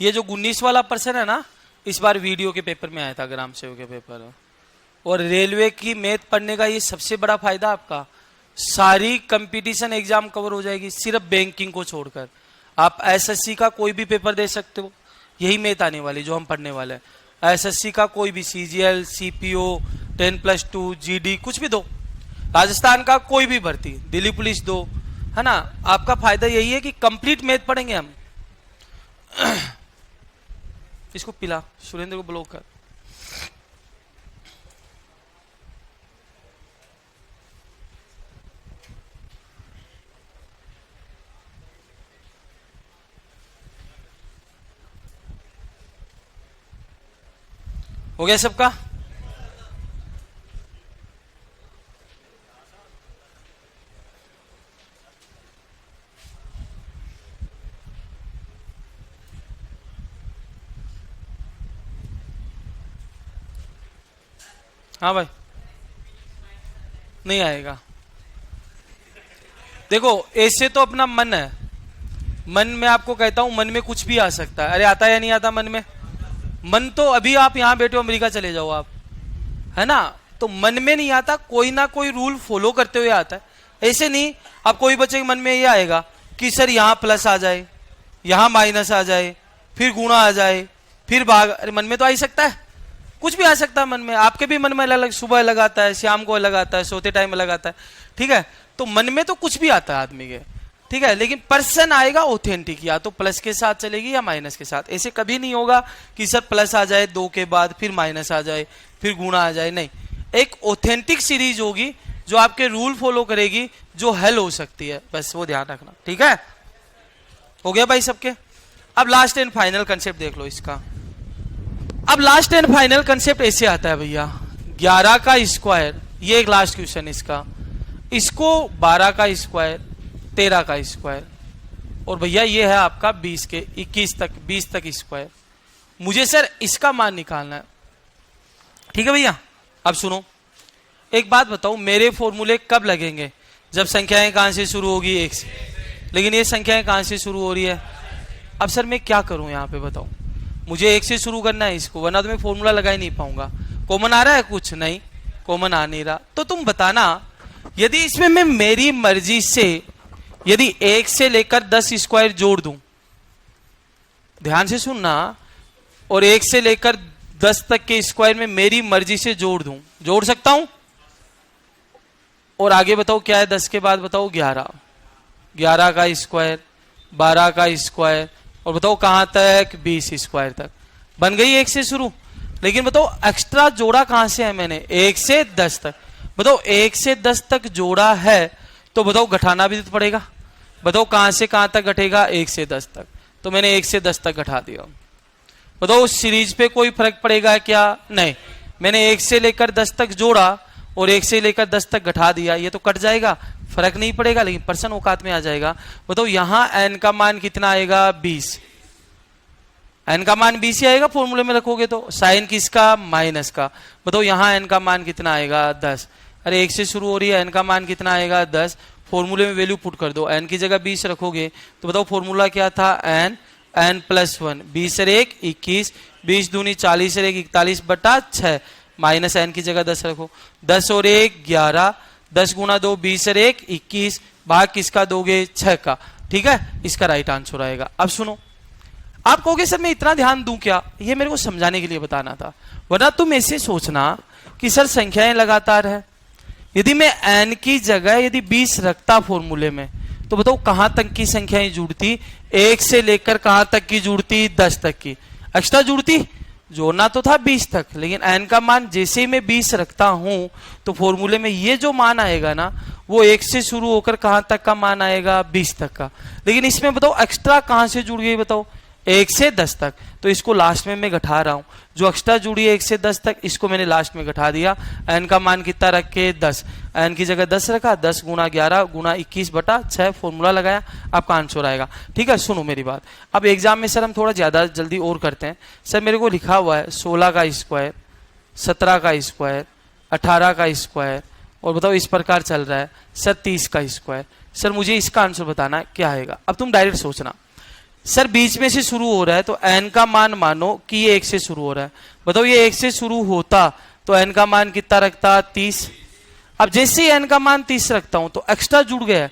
ये जो 19 वाला पर्सन है ना, इस बार वीडियो के पेपर में आया था, ग्राम सेवक के पेपर। और रेलवे की मैथ पढ़ने का ये सबसे बड़ा फायदा आपका, सारी कंपटीशन एग्जाम कवर हो जाएगी सिर्फ बैंकिंग को छोड़कर। आप एसएससी का कोई भी पेपर दे सकते हो, यही मैथ आने वाली जो हम पढ़ने वाले हैं। एसएससी का कोई भी, सीजीएल, सीपीओ, 10+2, जीडी, कुछ भी दो। राजस्थान का कोई भी भर्ती, दिल्ली पुलिस दो, है ना। आपका फायदा यही है कि कंप्लीट मैथ पढ़ेंगे हम। इसको पिला, सुरेंद्र को ब्लॉक कर। हो गया सबका? हाँ भाई, नहीं आएगा। देखो ऐसे तो अपना मन है, मन में आपको कहता हूं मन में कुछ भी आ सकता है। अरे आता है या नहीं आता मन में? मन तो अभी आप यहां बैठे हो, अमेरिका चले जाओ आप, है ना, तो मन में नहीं आता, कोई ना कोई रूल फॉलो करते हुए आता है। ऐसे नहीं अब कोई बच्चे के मन में ये आएगा कि सर यहां प्लस आ जाए, यहां माइनस आ जाए, फिर गुणा आ जाए, फिर भाग, अरे मन में तो आ ही सकता है, कुछ भी आ सकता है मन में, आपके भी मन में अलग, सुबह अलग आता है, शाम को अलग आता है, सोते टाइम अलग आता है, ठीक है। तो मन में तो कुछ भी आता है आदमी के, ठीक है, लेकिन पर्सन आएगा ऑथेंटिक, या तो प्लस के साथ चलेगी या माइनस के साथ। ऐसे कभी नहीं होगा कि सर प्लस आ जाए 2 के बाद फिर माइनस आ जाए फिर गुणा आ जाए, नहीं। एक ऑथेंटिक सीरीज होगी जो आपके रूल फॉलो करेगी, जो हल हो सकती है, बस वो ध्यान रखना, ठीक है। हो गया भाई सबके। अब लास्ट एंड फाइनल कंसेप्ट देख लो इसका। अब लास्ट एंड फाइनल कंसेप्ट ऐसे आता है भैया, 11 का स्क्वायर, ये एक लास्ट क्वेश्चन इसका, इसको 12 का स्क्वायर, 13 का स्क्वायर, और भैया ये है आपका 20 के 21 तक 20 तक स्क्वायर। मुझे सर इसका मान निकालना है, ठीक है भैया। अब सुनो, एक बात बताओ, मेरे फॉर्मूले कब लगेंगे? जब संख्याएं कहां से शुरू होगी? 1 से। लेकिन ये संख्याएं कहां से शुरू हो रही है? अब सर मैं क्या करूं यहां पे बताओ, मुझे 1 से शुरू करना है इसको, वरना तो मैं फॉर्मूला लगा ही नहीं पाऊंगा। कॉमन आ रहा है? कुछ नहीं, कॉमन आ नहीं रहा। तो तुम बताना, यदि इसमें मैं मेरी मर्जी से यदि 1 से लेकर 10 स्क्वायर जोड़ दूं, ध्यान से सुनना, और 1 से लेकर 10 तक के स्क्वायर में मेरी मर्जी से जोड़ दूं, जोड़ सकता हूं? और आगे बताओ क्या है 10 के बाद? बताओ 11, 11 का स्क्वायर, 12 का स्क्वायर, और बताओ कहां तक? 20 स्क्वायर तक। बन गई 1 से शुरू। लेकिन बताओ एक्स्ट्रा जोड़ा कहां से है मैंने? 1 से 10 तक। बताओ 1 से 10 तक जोड़ा है, तो बताओ घटाना भी तो पड़ेगा। बताओ कहां से कहां तक घटेगा? 1 से 10 तक। तो मैंने 1 से 10 तक घटा दिया। बताओ उस सीरीज पे कोई फर्क पड़ेगा क्या? नहीं। मैंने 1 से लेकर 10 तक जोड़ा और 1 से लेकर 10 तक घटा दिया, ये तो कट जाएगा, फर्क नहीं पड़ेगा, लेकिन पर्सन औकात में आ जाएगा। बताओ यहां n का मान कितना आएगा? 20। n का मान 20 ही आएगा फॉर्मूले में रखोगे तो। साइन किसका? माइनस का। बताओ यहां n का मान कितना आएगा? 10। अरे 1 से शुरू हो रही है, n का मान कितना आएगा? 10। फॉर्मूले में वैल्यू पुट कर दो, n की जगह 20 रखोगे तो बताओ फॉर्मूला क्या था? n प्लस 1, 20 और 1 21, 20 दूनी 40 और 1 41/6, माइनस n की जगह 10 रखो, 10 और 1 11, 10 गुना 2 20 और 1 21, भाग किसका दोगे? 6 का, ठीक है। इसका राइट आंसर आएगा। अब सुनो, आप कहोगे सर मैं इतना ध्यान दूं क्या? ये मेरे को समझाने के लिए बताना था, वरना तुम ऐसे सोचना कि सर संख्याएं लगातार है, यदि मैं n की जगह यदि 20 रखता फॉर्मूले में, तो बताओ कहां तक की संख्याएं जुड़ती? 1 से लेकर कहां तक की जुड़ती? 10 तक की। एक्स्ट्रा जुड़ती, जोड़ना तो था 20 तक, लेकिन n का मान जैसे ही मैं 20 रखता हूं तो फॉर्मूले में ये जो मान आएगा ना, वो 1 से शुरू होकर कहां तक का मान आएगा? 20 तक का। लेकिन इसमें बताओ एक्स्ट्रा कहां से जुड़ गई? बताओ 1 से 10 तक, तो इसको लास्ट में मैं घटा रहा हूं। जो एक्स्ट्रा जुड़ी है 1 से 10 तक, इसको मैंने लास्ट में घटा दिया। n का मान कितना रख के? 10। n की जगह 10 रखा, 10 गुना 11 गुना 21/6 फॉर्मूला लगाया, आपका आंसर आएगा, ठीक है। सुनो मेरी बात, अब एग्जाम में सर हम थोड़ा ज्यादा जल्दी और करते हैं। सर मेरे को लिखा हुआ है 16 का स्क्वायर, 17 का स्क्वायर, 18 का स्क्वायर, और बताओ इस प्रकार चल रहा है सर 30 का स्क्वायर। सर मुझे इसका आंसर बताना है, क्या आएगा? अब तुम डायरेक्ट सोचना, सर बीच में से शुरू हो रहा है तो n का मान मानो कि ये 1 से शुरू हो रहा है। बताओ ये 1 से शुरू होता तो n का मान कितना रखता? 30। अब जैसे ही n का मान 30 रखता हूं तो एक्स्ट्रा जुड़ गया,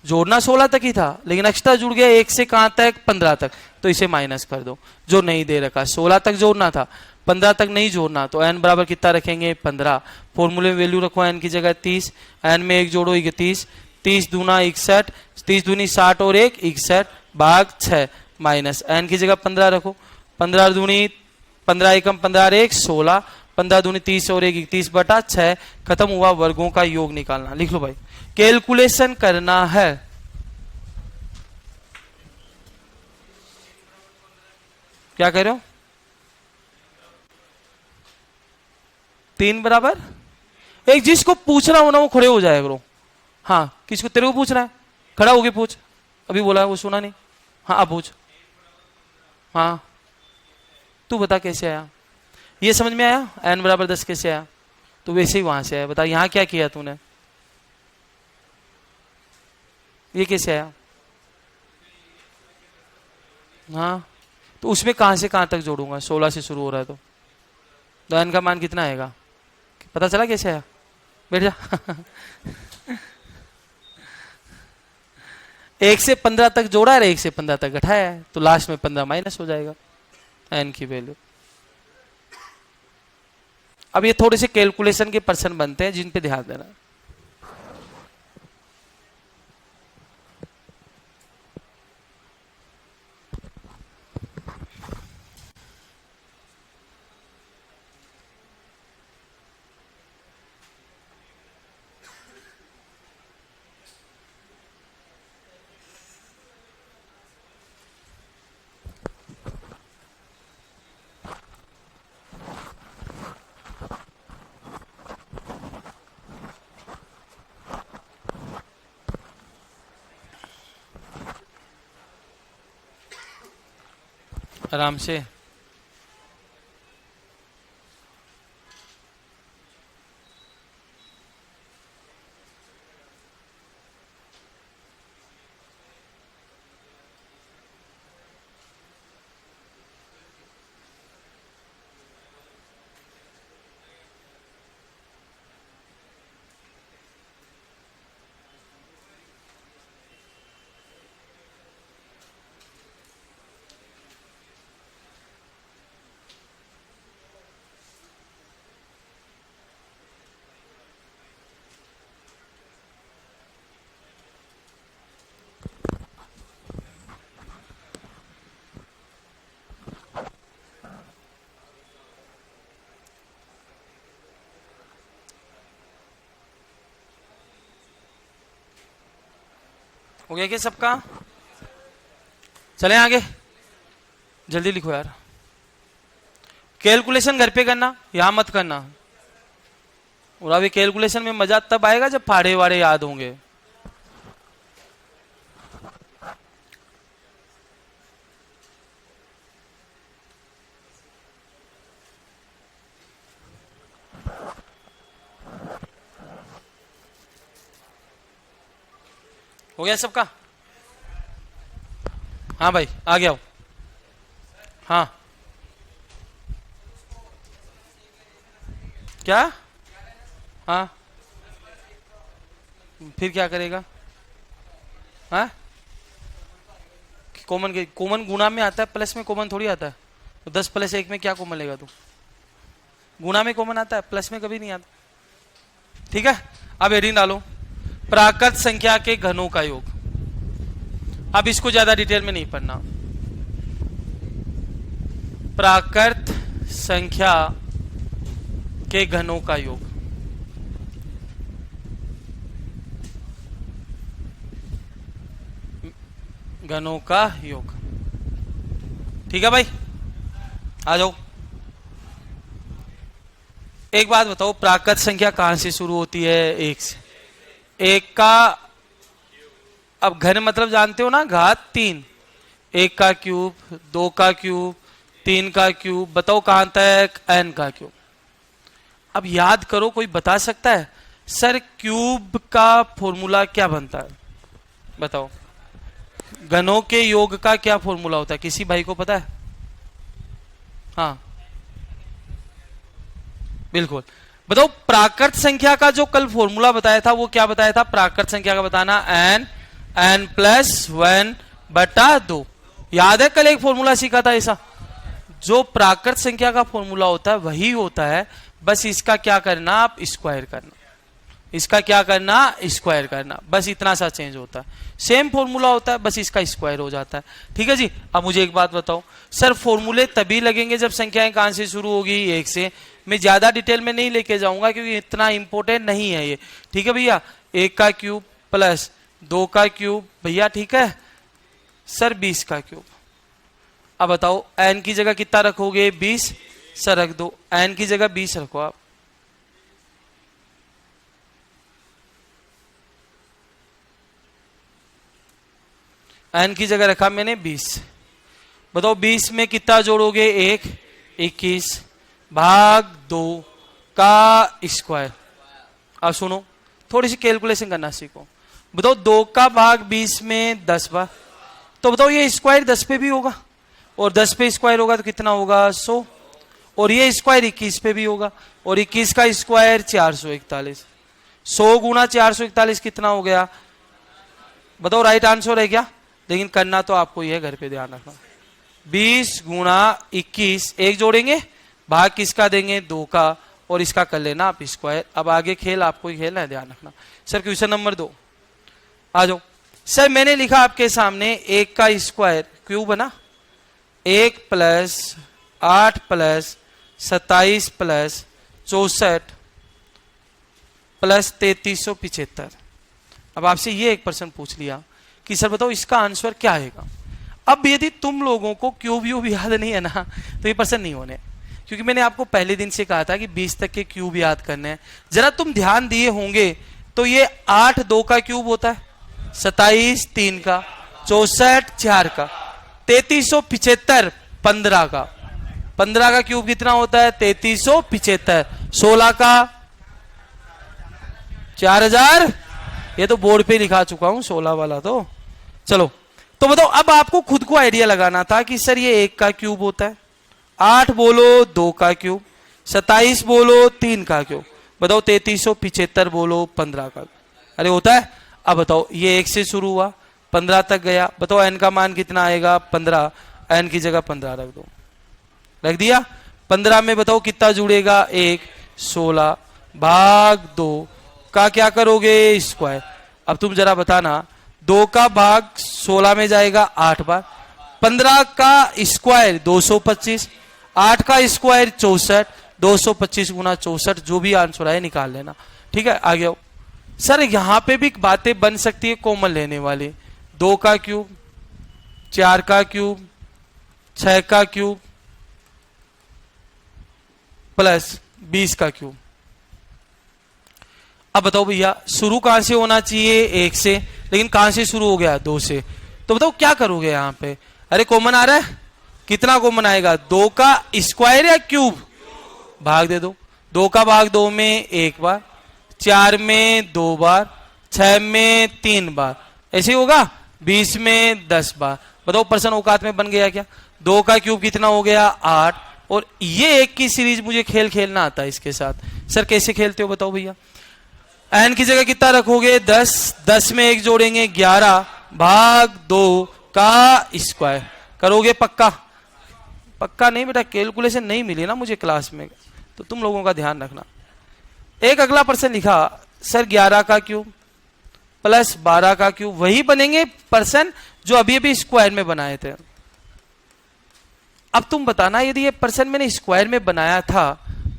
जोड़ना 16 तक ही था, लेकिन एक्स्ट्रा जुड़ गया 1 से कहां तक? 15 तक। तो इसे माइनस कर दो, जो नहीं दे रखा। 16 तक जोड़ना था, 15 तक नहीं जोड़ना, तो n बराबर कितना रखेंगे? 15। फॉर्मूले में वैल्यू रखो n की जगह 30, n में 1 जोड़ो 31, 30 दूना 61, 30 दूनी 60 और 1 61 भाग 6, माइनस n की जगह 15 रखो, 15 दूनी 15 एकम 15 और 1 16, 15 दूनी 30 और 1 31/6, खत्म हुआ। वर्गों का योग निकालना, लिख लो भाई, कैलकुलेशन करना है। क्या कह रहे हो? 3 बराबर 1। जिसको पूछना हो ना वो खड़े हो जाए करो। हाँ, किसको? तेरे को पूछना है, खड़ा होके पूछ। अभी बोला है वो सुना नहीं। हाँ अब पूछ। हाँ तू बता कैसे आया? ये समझ में आया? n बराबर 10 कैसे आया? तो वैसे ही वहां से आया। बता यहां क्या किया तूने? ये कैसे आया? हाँ, तो उसमें कहां से कहां तक जोड़ूंगा? 16 से शुरू हो रहा है तो n का मान कितना आएगा? पता चला कैसे आया? बैठ जा। 1 से 15 तक जोड़ा है, 1 से 15 तक घटाया है, तो लास्ट में 15 माइनस हो जाएगा n की वैल्यू। अब ये थोड़े से कैलकुलेशन के पर्सन बनते हैं जिन पे ध्यान देना। आराम से। हो गया क्या सबका? चले आगे, जल्दी लिखो यार। कैलकुलेशन घर पे करना, यहां मत करना। और अभी कैलकुलेशन में मजा तब आएगा जब फाड़े वाड़े याद होंगे। हो गया सबका? हाँ भाई आ गया हो। हाँ क्या? हाँ फिर क्या करेगा? हाँ कॉमन गुणा में आता है, प्लस में कॉमन थोड़ी आता है। तो 10 + 1 में क्या कॉमन लेगा तू? गुणा में कॉमन आता है, प्लस में कभी नहीं आता। ठीक है, अब हेडिंग डालो, प्राकृत संख्या के घनों का योग। अब इसको ज्यादा डिटेल में नहीं पढ़ना। प्राकृत संख्या के घनों का योग। घनों का योग। ठीक है भाई, आ जाओ। एक बात बताओ, प्राकृत संख्या कहां से शुरू होती है? 1 से। 1 का अब घन मतलब जानते हो ना, घात 3। 1 का क्यूब, 2 का क्यूब, 3 का क्यूब, बताओ कहां तक? n का क्यूब। अब याद करो, कोई बता सकता है सर क्यूब का फॉर्मूला क्या बनता है? बताओ, घनों के योग का क्या फॉर्मूला होता है? किसी भाई को पता है? हाँ बिल्कुल, बताओ। प्राकृत संख्या का जो कल फॉर्मूला बताया था वो क्या बताया था? प्राकृत संख्या का बताना n + 1/2। याद है कल एक फॉर्मूला सीखा था ऐसा? जो प्राकृत संख्या का फॉर्मूला होता है वही होता है, बस इसका क्या करना? आप स्क्वायर करना। इसका क्या करना? स्क्वायर करना। बस इतना सा चेंज होता है। सेम फॉर्मूला होता है, बस इसका स्क्वायर हो जाता है। ठीक है जी। अब मुझे एक बात बताओ, सर फॉर्मूले तभी लगेंगे जब संख्याएं कहां से शुरू होगी? 1 से। मैं ज्यादा डिटेल में नहीं लेके जाऊंगा क्योंकि इतना इंपॉर्टेंट नहीं है ये। ठीक है भैया, 1 का क्यूब + 2 का क्यूब भैया, ठीक है सर 20 का क्यूब। अब बताओ n की जगह कितना रखोगे? 20 सर रख दो, n की जगह 20 रखो आप। n की जगह रखा मैंने 20। बताओ 20 में कितना जोड़ोगे? 1, 21 भाग 2 का स्क्वायर। अब सुनो, थोड़ी सी कैलकुलेशन करना सीखो। बताओ 2 का भाग 20 में 10 बार, तो बताओ ये स्क्वायर 10 पे भी होगा, और 10 पे स्क्वायर होगा तो कितना होगा? 100। और ये स्क्वायर 21 पे भी होगा, और 21 का स्क्वायर 441। 100 गुणा 441 कितना हो गया? बताओ राइट आंसर है क्या? लेकिन करना तो आपको ये घर पे ध्यान रखना। 20 गुणा 21, 1 जोड़ेंगे, भाग किसका देंगे? 2 का, और इसका कर लेना आप स्क्वायर। अब आगे खेल आपको ही खेलना है, ध्यान रखना। सर क्वेश्चन नंबर 2 आ जाओ। सर मैंने लिखा आपके सामने 1 का स्क्वायर क्यूब बना 1 + 8 + 27 + 64 + 3375। अब आपसे ये एक प्रश्न पूछ लिया कि सर बताओ इसका आंसर क्या आएगा। अब यदि तुम लोगों को क्यूब व्यूब याद नहीं है ना तो ये प्रश्न नहीं होने, क्योंकि मैंने आपको पहले दिन से कहा था कि 20 तक के क्यूब याद करने हैं। जरा तुम ध्यान दिए होंगे तो ये 8 2 का क्यूब होता है, 27 3 का, 64 4 का, 3375 15 का। 15 का क्यूब कितना होता है 3375, 16 का 4000। ये तो बोर्ड पे लिखा चुका हूं 16 वाला तो। चलो तो बताओ, अब आपको खुद को आइडिया लगाना था कि सर ये 1 का क्यूब होता है, 8 बोलो 2 का क्यूब, 27 बोलो 3 का क्यूब, बताओ 3375 बोलो 15 का। अरे होता है। अब बताओ ये 1 से शुरू हुआ 15 तक गया, बताओ n का मान कितना आएगा 15, n की जगह 15 रख दो, रख दिया। 15 में बताओ कितना जुड़ेगा 1, 16 भाग 2 का क्या करोगे स्क्वायर। अब तुम जरा बताना 2 का भाग 16 में जाएगा 8 बार, 15 का स्क्वायर 225, 8 का स्क्वायर 64, 225 गुना 64, जो भी आंसर आए निकाल लेना। ठीक है, आगे आओ। सर यहां पे भी बातें बन सकती है कॉमन लेने वाली। 2 का क्यूब, 4 का क्यूब, 6 का क्यूब प्लस 20 का क्यूब। अब बताओ भैया शुरू कहां से होना चाहिए 1 से, लेकिन कहां से शुरू हो गया 2 से। तो बताओ क्या करोगे यहां पे। अरे कॉमन आ रहा है, कितना कॉमन आएगा 2 का स्क्वायर या क्यूब, भाग दे दो। 2 का भाग 2 में 1 बार, 4 में 2 बार, 6 में 3 बार, ऐसे ही होगा। 20 में 10 बार। बताओ प्रश्न औकात में बन गया क्या। 2 का क्यूब कितना हो गया 8, और ये 1 की सीरीज मुझे खेल खेलना आता है इसके साथ। सर कैसे खेलते हो बताओ भैया। n की जगह कितना रखोगे 10, 10 में 1 जोड़ेंगे 11 भाग 2 का स्क्वायर करोगे। पक्का पक्का नहीं बेटा, कैलकुलेशन नहीं मिली ना मुझे क्लास में, तो तुम लोगों का ध्यान रखना। एक अगला प्रश्न लिखा सर 11 का क्यूब प्लस 12 का क्यूब, वही बनेंगे प्रश्न जो अभी अभी स्क्वायर में बनाए थे। अब तुम बताना यदि ये प्रश्न मैंने स्क्वायर में बनाया था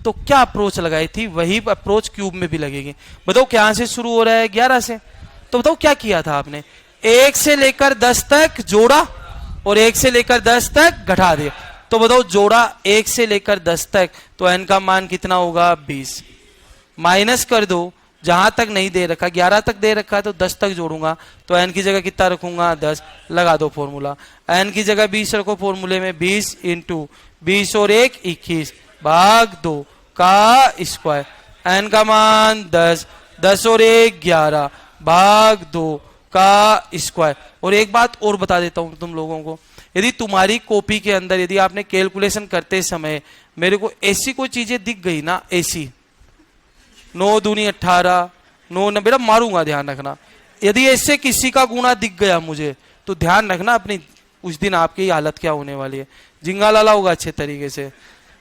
तो क्या अप्रोच लगाई थी, वही अप्रोच क्यूब में भी लगेगी। बताओ क्या से शुरू हो रहा है 11 से, तो बताओ क्या किया था आपने 1 से लेकर 10 तक जोड़ा और 1 से लेकर 10 तक घटा दिया। तो बताओ जोड़ा 1 से लेकर 10 तक, तो n का मान कितना होगा 20, माइनस कर दो जहां तक नहीं दे रखा, 11 तक दे रखा है तो 10 तक जोड़ूंगा, तो n की जगह कितना रखूंगा 10, लगा दो फॉर्मूला। n की जगह 20 रखो फॉर्मूले में, 20 इंटू 20 और 1 21 भाग 2 का स्क्वायर, n का मान 10, 10 और 1 11 भाग 2 का स्क्वायर। और एक बात और बता देता हूं तुम लोगों को, यदि तुम्हारी कॉपी के अंदर यदि आपने कैलकुलेशन करते समय मेरे को ऐसी कोई चीजें दिख गई ना, ऐसी 9 दूनी 18, 9 न, बेटा मारूंगा ध्यान रखना। यदि ऐसे किसी का गुणा दिख गया मुझे तो ध्यान रखना अपनी, उस दिन आपकी हालत क्या होने वाली है, जिंगा लाला होगा अच्छे तरीके से।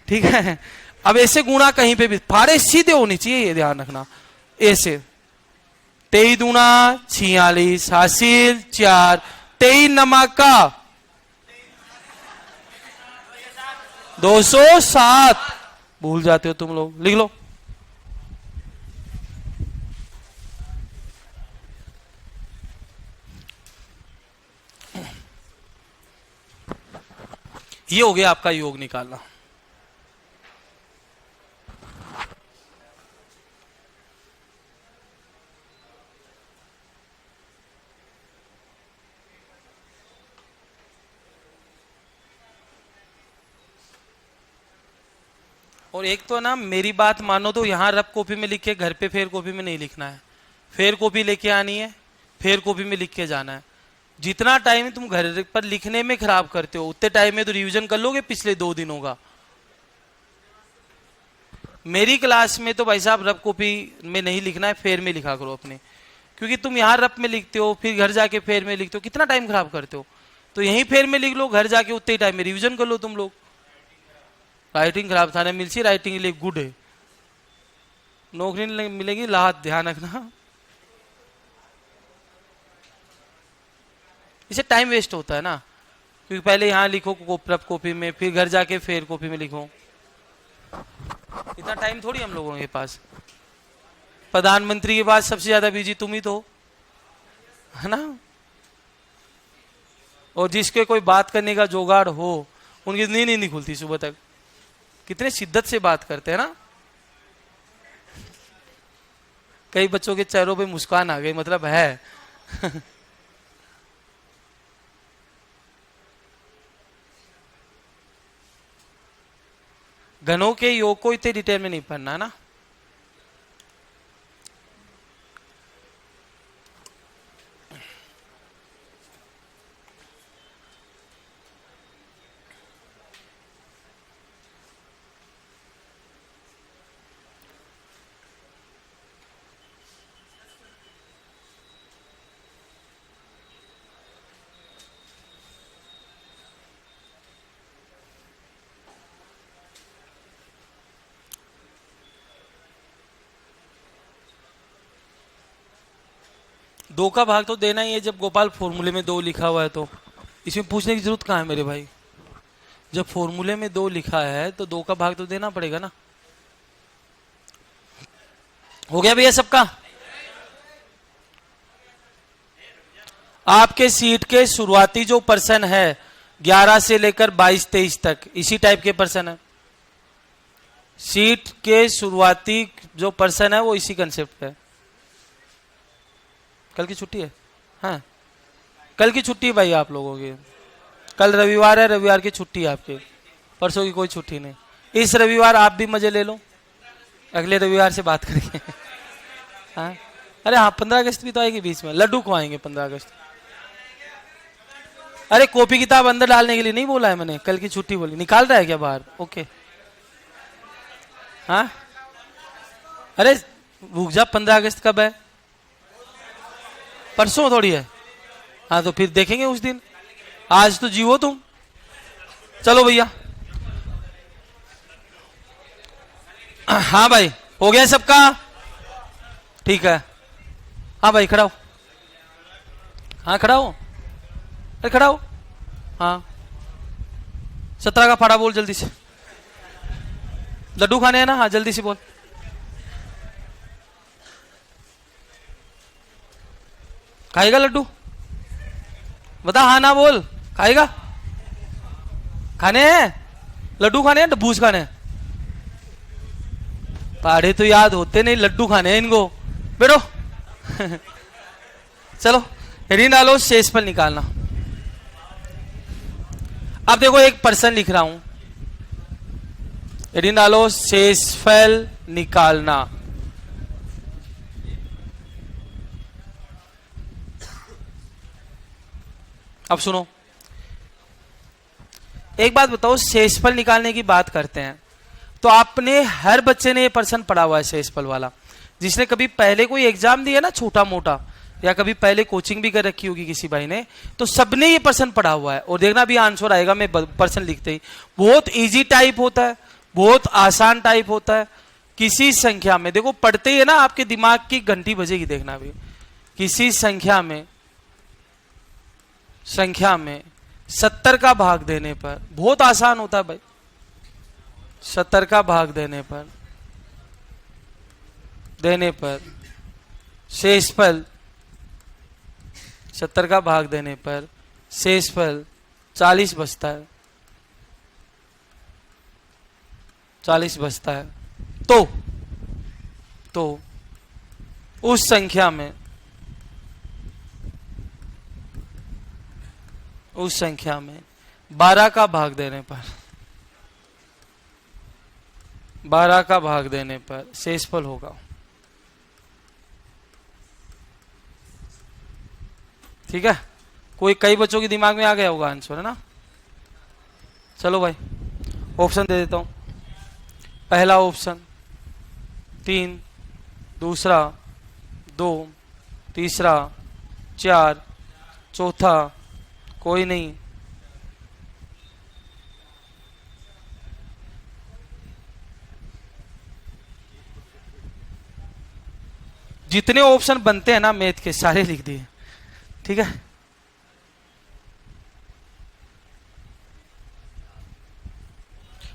ठीक है, अब ऐसे गुणा कहीं पे भी फाड़े सीधे होनी चाहिए, ये ध्यान रखना। ऐसे 23 दूना 46 हासिल 4, 23 नमाका 207, भूल जाते हो तुम लोग, लिख लो। ये हो गया आपका योग निकालना। और एक तो ना मेरी बात मानो तो यहां रफ कॉपी में लिख के घर पे फेर कॉपी में नहीं लिखना है, फेर कॉपी लेके आनी है, फेर कॉपी में लिख के जाना है। जितना टाइम तुम घर पर लिखने में खराब करते हो उतने टाइम में तो रिवीजन कर लोगे पिछले 2 दिनों का। मेरी क्लास में तो भाई साहब रफ कॉपी में नहीं लिखना है, फेर में लिखा करो अपने, क्योंकि तुम यहाँ रफ में लिखते हो फिर घर जाके फेर में लिखते हो, कितना टाइम खराब करते हो। तो यहीं फेर में लिख लो, घर जाके उतने टाइम में रिविजन कर लो तुम लोग। राइटिंग खराब था ना मिलसी, राइटिंग के लिए गुड है। नौकरी नहीं मिलेगी, लात ध्यान रखना। इसे टाइम वेस्ट होता है ना, क्योंकि पहले यहाँ लिखो रफ कॉपी में, फिर घर जाके फिर कॉपी में लिखो। इतना टाइम थोड़ी हम लोगों के पास। प्रधानमंत्री के बाद सबसे ज्यादा बिजी तुम ही तो, है ना। और जिसके कोई बात करने का जुगाड़ हो, उनकी नींद ही नहीं खुलती सुबह तक। कितने शिद्दत से बात करते हैं ना। कई बच्चों के चेहरों पे मुस्कान आ गई, मतलब है। घनों के योग को इतने डिटेल में नहीं पढ़ना ना। दो का भाग तो देना ही है जब गोपाल फॉर्मूले में 2 लिखा हुआ है, तो इसमें पूछने की जरूरत कहाँ है मेरे भाई। जब फॉर्मूले में 2 लिखा है तो 2 का भाग तो देना पड़ेगा ना। हो गया भैया सबका। आपके सीट के शुरुआती जो पर्सन है 11 से लेकर 22-23 तक, इसी टाइप के पर्सन है। सीट के शुरुआती जो पर्सन है वो इसी कंसेप्ट का है। कल की छुट्टी है, हाँ कल की छुट्टी है भाई आप लोगों की। कल रविवार है, रविवार की छुट्टी है आपकी, परसों की कोई छुट्टी नहीं। इस रविवार आप भी मजे ले लो, अगले रविवार से बात करेंगे। हाँ अरे हाँ 15 अगस्त भी तो आएगी बीच में, लड्डू खुआएंगे 15 अगस्त। अरे कॉपी किताब अंदर डालने के लिए नहीं बोला है मैंने, कल की छुट्टी बोली। निकाल रहा है क्या बाहर? ओके हाँ। अरे रुक जा, 15 अगस्त कब है? परसों थोड़ी है। हाँ तो फिर देखेंगे उस दिन, आज तो जीवो तुम। चलो भैया। हाँ भाई हो गया सबका, ठीक है। हाँ भाई खड़ा हो, हाँ खड़ा हो, अरे खड़ा हो। हाँ 17 का फाड़ा बोल जल्दी से। लड्डू खाने हैं ना? हाँ जल्दी से बोल। खाएगा लड्डू? बता हाँ ना बोल। खाएगा? खाने हैं लड्डू, खाने हैं डब्बूस खाने हैं? पाड़े तो याद होते नहीं, लड्डू खाने हैं इनको। बैठो। चलो ऋण डालो, शेष पर निकालना। अब देखो एक पर्सन लिख रहा हूं, ऋण डालो, शेषफल निकालना। अब सुनो, एक बात बताओ, शेषफल निकालने की बात करते हैं तो आपने, हर बच्चे ने ये पर्सन पढ़ा हुआ है शेषफल वाला। जिसने कभी पहले कोई एग्जाम दिया ना छोटा मोटा, या कभी पहले कोचिंग भी कर रखी होगी किसी भाई ने, तो सबने ये पर्सन पढ़ा हुआ है। और देखना भी आंसर आएगा मैं पर्सन लिखते ही। बहुत इजी टाइप होता है, बहुत आसान टाइप होता है। किसी संख्या में देखो, पढ़ते ही है ना आपके दिमाग की घंटी बजेगी, देखना भी। किसी संख्या में 70 का भाग देने पर, बहुत आसान होता है भाई। 70 का भाग देने पर शेषफल, 70 का भाग देने पर शेषफल 40 बचता है। 40 बचता है तो उस संख्या में 12 का भाग देने पर शेषफल होगा। ठीक है, कई बच्चों के दिमाग में आ गया होगा आंसर, है ना। चलो भाई ऑप्शन दे देता हूं। पहला ऑप्शन 3, दूसरा 2, तीसरा 4, चौथा कोई नहीं, जितने ऑप्शन बनते हैं ना मैथ के सारे लिख दिए, ठीक है।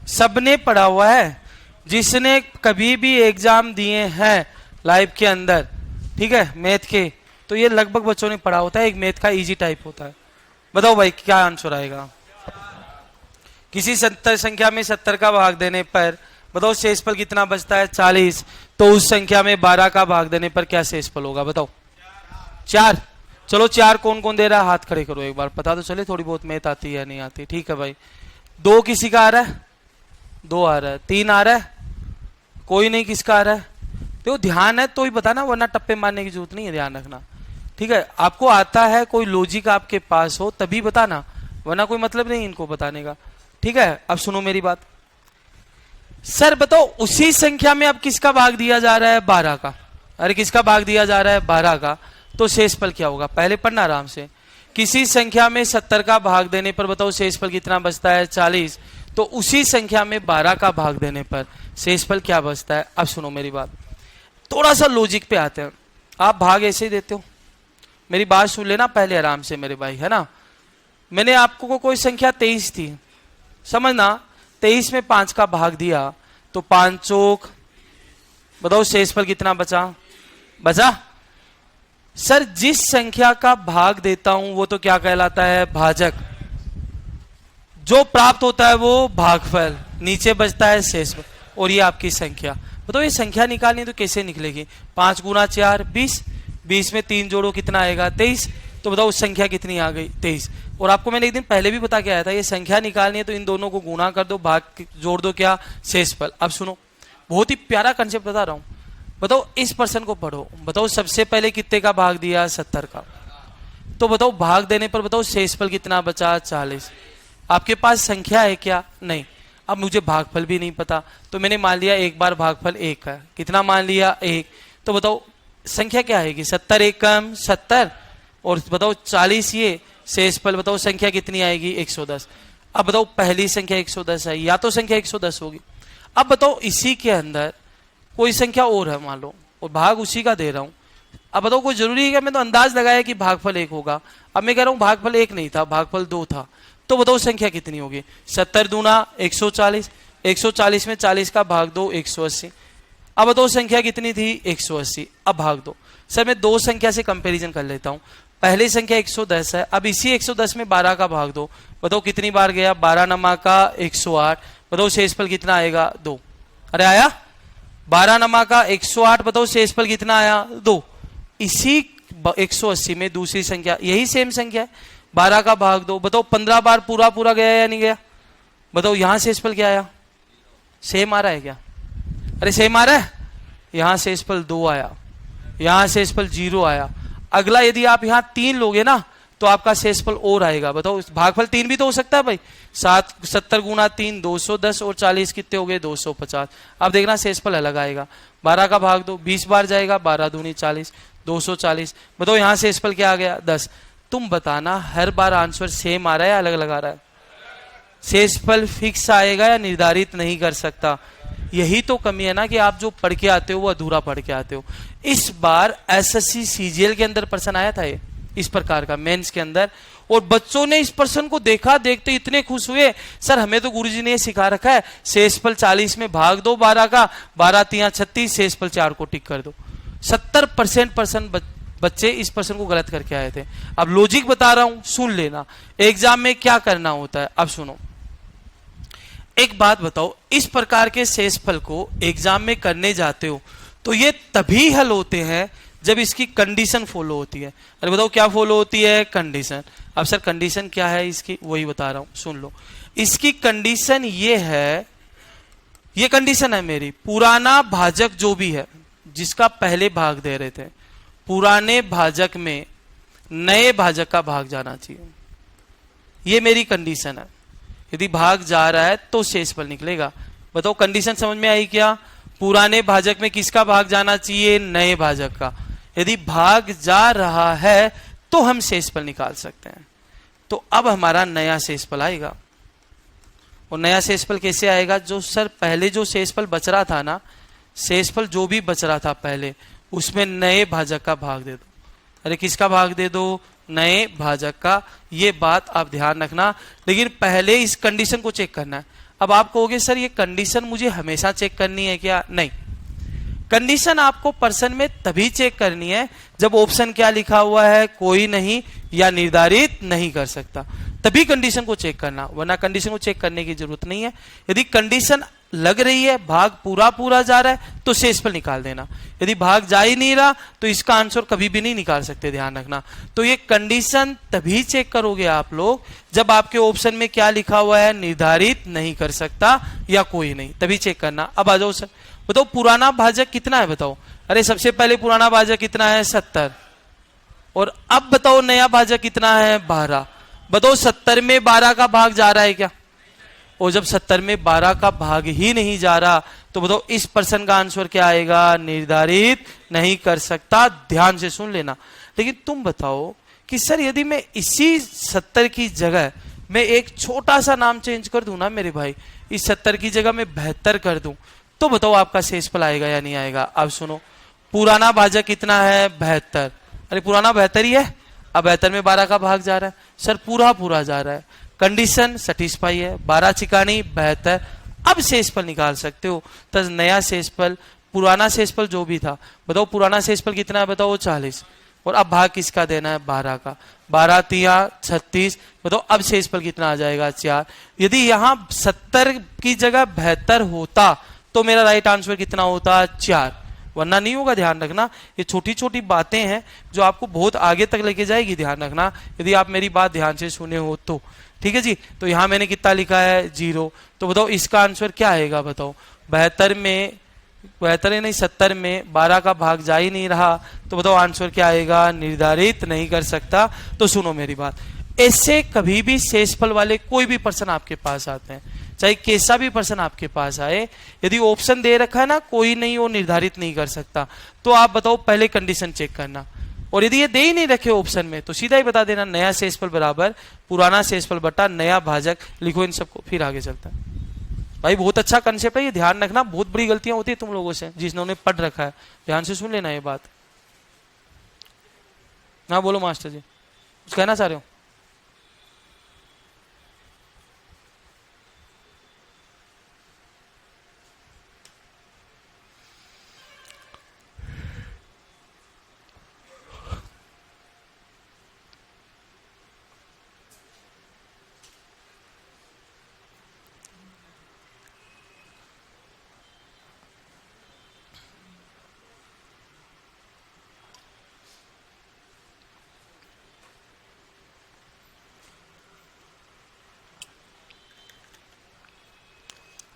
सबने पढ़ा हुआ है, जिसने कभी भी एग्जाम दिए हैं लाइव के अंदर, ठीक है, मैथ के, तो ये लगभग बच्चों ने पढ़ा होता है। एक मैथ का इजी टाइप होता है। बताओ भाई क्या आंसर आएगा। किसी 70 संख्या में 70 का भाग देने पर बताओ शेषफल कितना बचता है, 40। तो उस संख्या में 12 का भाग देने पर क्या शेषफल होगा, बताओ। 4। चलो 4 कौन कौन दे रहा है, हाथ खड़े करो एक बार, पता तो चले थोड़ी बहुत मैथ आती है या नहीं आती। ठीक है भाई। 2 किसी का आ रहा है, 2 आ रहा है। 3 आ रहा है, कोई नहीं। किसका आ रहा है, तो ध्यान है तो ही बताना, वरना टप्पे मारने की जरूरत नहीं है, ध्यान रखना, ठीक है। आपको आता है, कोई लॉजिक आपके पास हो तभी बताना, वरना कोई मतलब नहीं इनको बताने का, ठीक है। अब सुनो मेरी बात। सर बताओ उसी संख्या में अब किसका भाग दिया जा रहा है, 12 का। अरे किसका भाग दिया जा रहा है, 12 का। तो शेषफल क्या होगा, पहले पढ़ना आराम से। किसी संख्या में 70 का भाग देने पर बताओ शेषफल कितना बचता है, 40। तो उसी संख्या में 12 का भाग देने पर शेषफल क्या बचता है। अब सुनो मेरी बात, थोड़ा सा लॉजिक पे आते हैं। आप भाग ऐसे ही देते हो, मेरी बात सुन लेना पहले आराम से मेरे भाई, है ना। मैंने आपको कोई संख्या 23 थी, समझना, 23 में 5 का भाग दिया तो 5 चौक, बताओ शेषफल कितना बचा। सर जिस संख्या का भाग देता हूं वो तो क्या कहलाता है, भाजक। जो प्राप्त होता है वो भागफल, नीचे बचता है शेषफल। और ये आपकी संख्या, बताओ ये संख्या निकालनी तो कैसे निकलेगी। 5 गुना 4 20, 20 में 3 जोड़ो कितना आएगा, 23। तो बताओ संख्या कितनी आ गई, 23। और आपको मैंने एक दिन पहले भी बता के आया था, ये संख्या निकालनी है तो इन दोनों को गुना कर दो, भाग जोड़ दो क्या, शेषफल। अब सुनो, बहुत ही प्यारा कंसेप्ट बता रहा हूं। बताओ इस पर्सन को पढ़ो, बताओ सबसे पहले कितने का भाग दिया, 70 का। तो बताओ भाग देने पर बताओ शेषफल कितना बचा, 40। आपके पास संख्या है क्या, नहीं। अब मुझे भागफल भी नहीं पता, तो मैंने मान लिया एक बार भागफल 1 है। कितना मान लिया, 1। तो बताओ संख्या क्या आएगी, 70 एक कम 70, और बताओ 40 ये शेषफल, बताओ संख्या कितनी आएगी, 110। अब बताओ पहली संख्या 110 है, या तो संख्या 110 होगी। अब बताओ इसी के अंदर कोई संख्या और है मान लो, और भाग उसी का दे रहा हूं। अब बताओ कोई जरूरी है कि मैं तो अंदाज लगाया कि भागफल 1 होगा। अब मैं कह रहा हूं भागफल 1 नहीं था, भागफल 2 था। तो बताओ संख्या कितनी होगी, 70 दूना 140, 140 में 40 का भाग दो, 180। अब बताओ संख्या कितनी थी, 180। अब भाग दो। सर मैं 2 संख्या से कंपैरिजन कर लेता हूं। पहली संख्या 110 है, अब इसी 110 में 12 का भाग दो, बताओ कितनी बार गया, 12 नमा का 108। बताओ शेषफल कितना आएगा, 2। अरे आया, 12 नमा का 108, बताओ शेषफल कितना आया, 2। इसी 180 में दूसरी संख्या, यही सेम संख्या है, 12 का भाग दो, बताओ 15 बार पूरा गया या नहीं गया। बताओ यहां शेषफल क्या आया, सेम आ रहा है क्या, अरे सेम आ रहा है। यहां शेषफल 2 आया, यहां शेषफल 0 आया। अगला यदि आप यहां 3 लोगे ना तो आपका शेषफल और आएगा। बताओ भागफल 3 भी तो हो सकता है भाई। 70 गुना 3 210, और 40 कितने हो गए, 250। अब देखना शेषफल अलग आएगा। 12 का भाग दो, 20 बार जाएगा, 12 दूनी 40, 240। बताओ यहां शेषफल क्या आ गया, 10। तुम बताना हर बार आंसर सेम आ रहा है या अलग अलग आ रहा है। शेषफल फिक्स आएगा या निर्धारित नहीं कर सकता। यही तो कमी है ना कि आप जो पढ़ के आते हो वो अधूरा पढ़ के आते हो। इस बार एसएससी सीजीएल के अंदर प्रश्न आया था ये इस प्रकार का, मेंस के अंदर, और बच्चों ने इस प्रश्न को देखा, देखते इतने खुश हुए, सर हमें तो गुरुजी ने ये सिखा रखा है शेषफल 40 में भाग दो 12 का, 12 3 36, शेषफल 4 को टिक कर दो। 70% प्रश्न बच्चे इस प्रश्न को गलत करके आए थे। अब लॉजिक बता रहा हूं, सुन लेना, एग्जाम में क्या करना होता है। अब सुनो, एक बात बताओ, इस प्रकार के शेषफल को एग्जाम में करने जाते हो तो ये तभी हल होते हैं जब इसकी कंडीशन फॉलो होती है। अरे बताओ क्या फॉलो होती है, कंडीशन। अब सर कंडीशन क्या है इसकी, वही बता रहा हूं, सुन लो। इसकी कंडीशन ये है, ये कंडीशन है मेरी, पुराना भाजक जो भी है जिसका पहले भाग दे रहे थे, पुराने भाजक में नए भाजक का भाग जाना चाहिए। ये मेरी कंडीशन है। यदि भाग जा रहा है तो शेषफल निकलेगा। बताओ कंडीशन समझ में आई क्या, पुराने भाजक में किसका भाग जाना चाहिए, नए भाजक का। यदि भाग जा रहा है तो हम शेषफल निकाल सकते हैं। तो अब हमारा नया शेषफल आएगा। और नया शेषफल कैसे आएगा, जो सर पहले जो शेषफल बच रहा था ना, शेषफल जो भी बच रहा था पहले, उसमें नए भाजक का भाग दे दो। अरे किसका भाग दे दो? नए भाजक का। ये बात आप ध्यान रखना, लेकिन पहले इस कंडीशन को चेक करना है। अब आप कहोगे सर ये कंडीशन मुझे हमेशा चेक करनी है क्या? नहीं, कंडीशन आपको पर्सन में तभी चेक करनी है जब ऑप्शन क्या लिखा हुआ है, कोई नहीं या निर्धारित नहीं कर सकता, तभी कंडीशन को चेक करना, वरना कंडीशन को चेक करने की जरूरत नहीं है। यदि कंडीशन लग रही है, भाग पूरा पूरा जा रहा है, तो शेषफल निकाल देना। यदि भाग जा ही नहीं रहा तो इसका आंसर कभी भी नहीं निकाल सकते, ध्यान रखना। तो ये कंडीशन तभी चेक करोगे आप लोग जब आपके ऑप्शन में क्या लिखा हुआ है, निर्धारित नहीं कर सकता या कोई नहीं, तभी चेक करना। अब आ जाओ सर, बताओ पुराना भाजक कितना है, बताओ। अरे सबसे पहले पुराना भाजक कितना है? 70। और अब बताओ नया भाजक कितना है? 12। बताओ 70 में 12 का भाग जा रहा है क्या? और जब 70 में 12 का भाग ही नहीं जा रहा तो बताओ इस पर्सन का आंसर क्या आएगा? निर्धारित नहीं कर सकता। ध्यान से सुन लेना। लेकिन तुम बताओ कि सर यदि मैं इसी 70 की जगह मैं एक छोटा सा नाम चेंज कर दूं ना मेरे भाई, इस 70 की जगह मैं 72 कर दूं, तो बताओ आपका शेषफल आएगा या नहीं आएगा? अब सुनो, पुराना भाजक कितना है? 72। अरे पुराना 72 ही है, अब 72 में 12 का भाग जा रहा है सर, पूरा पूरा जा रहा है, कंडीशन सेटिस्फाई है, 12 चिकानी 72। अब शेषफल निकाल सकते हो। तो नया शेषफल, पुराना शेषफल जो भी था, बताओ पुराना शेषफल कितना है? बताओ 40। और अब भाग किसका देना है? 12 का। 12 तिया 36। बताओ अब शेषफल कितना आ जाएगा? 4। यदि यहां 70 की जगह 72 होता तो मेरा राइट आंसर कितना होता? 4, वरना नहीं होगा। ध्यान रखना, ये छोटी छोटी बातें हैं जो आपको बहुत आगे तक लेके जाएगी, ध्यान रखना, यदि आप मेरी बात ध्यान से सुने हो तो। ठीक है जी। तो यहां मैंने कितना लिखा है? 0। तो बताओ इसका आंसर क्या आएगा? बताओ 72 में, 72 नहीं 70 में 12 का भाग जा ही नहीं रहा, तो बताओ आंसर क्या आएगा? निर्धारित नहीं कर सकता। तो सुनो मेरी बात, ऐसे कभी भी शेषफल वाले कोई भी पर्सन आपके पास आते हैं, चाहे कैसा भी पर्सन आपके पास आए, यदि ऑप्शन दे रखा है ना कोई नहीं, वो निर्धारित नहीं कर सकता, तो आप बताओ पहले कंडीशन चेक करना। और यदि ये दे ही नहीं रखे ऑप्शन में तो सीधा ही बता देना नया शेषफल बराबर पुराना शेषफल बटा नया भाजक, लिखो इन सबको, फिर आगे चलता है। भाई बहुत अच्छा कंसेप्ट है ये, ध्यान रखना। बहुत बड़ी गलतियां होती है तुम लोगों से जिन्होंने पढ़ रखा है, ध्यान से सुन लेना ये बात। हाँ बोलो मास्टर जी, कुछ कहना चाह रहे हो?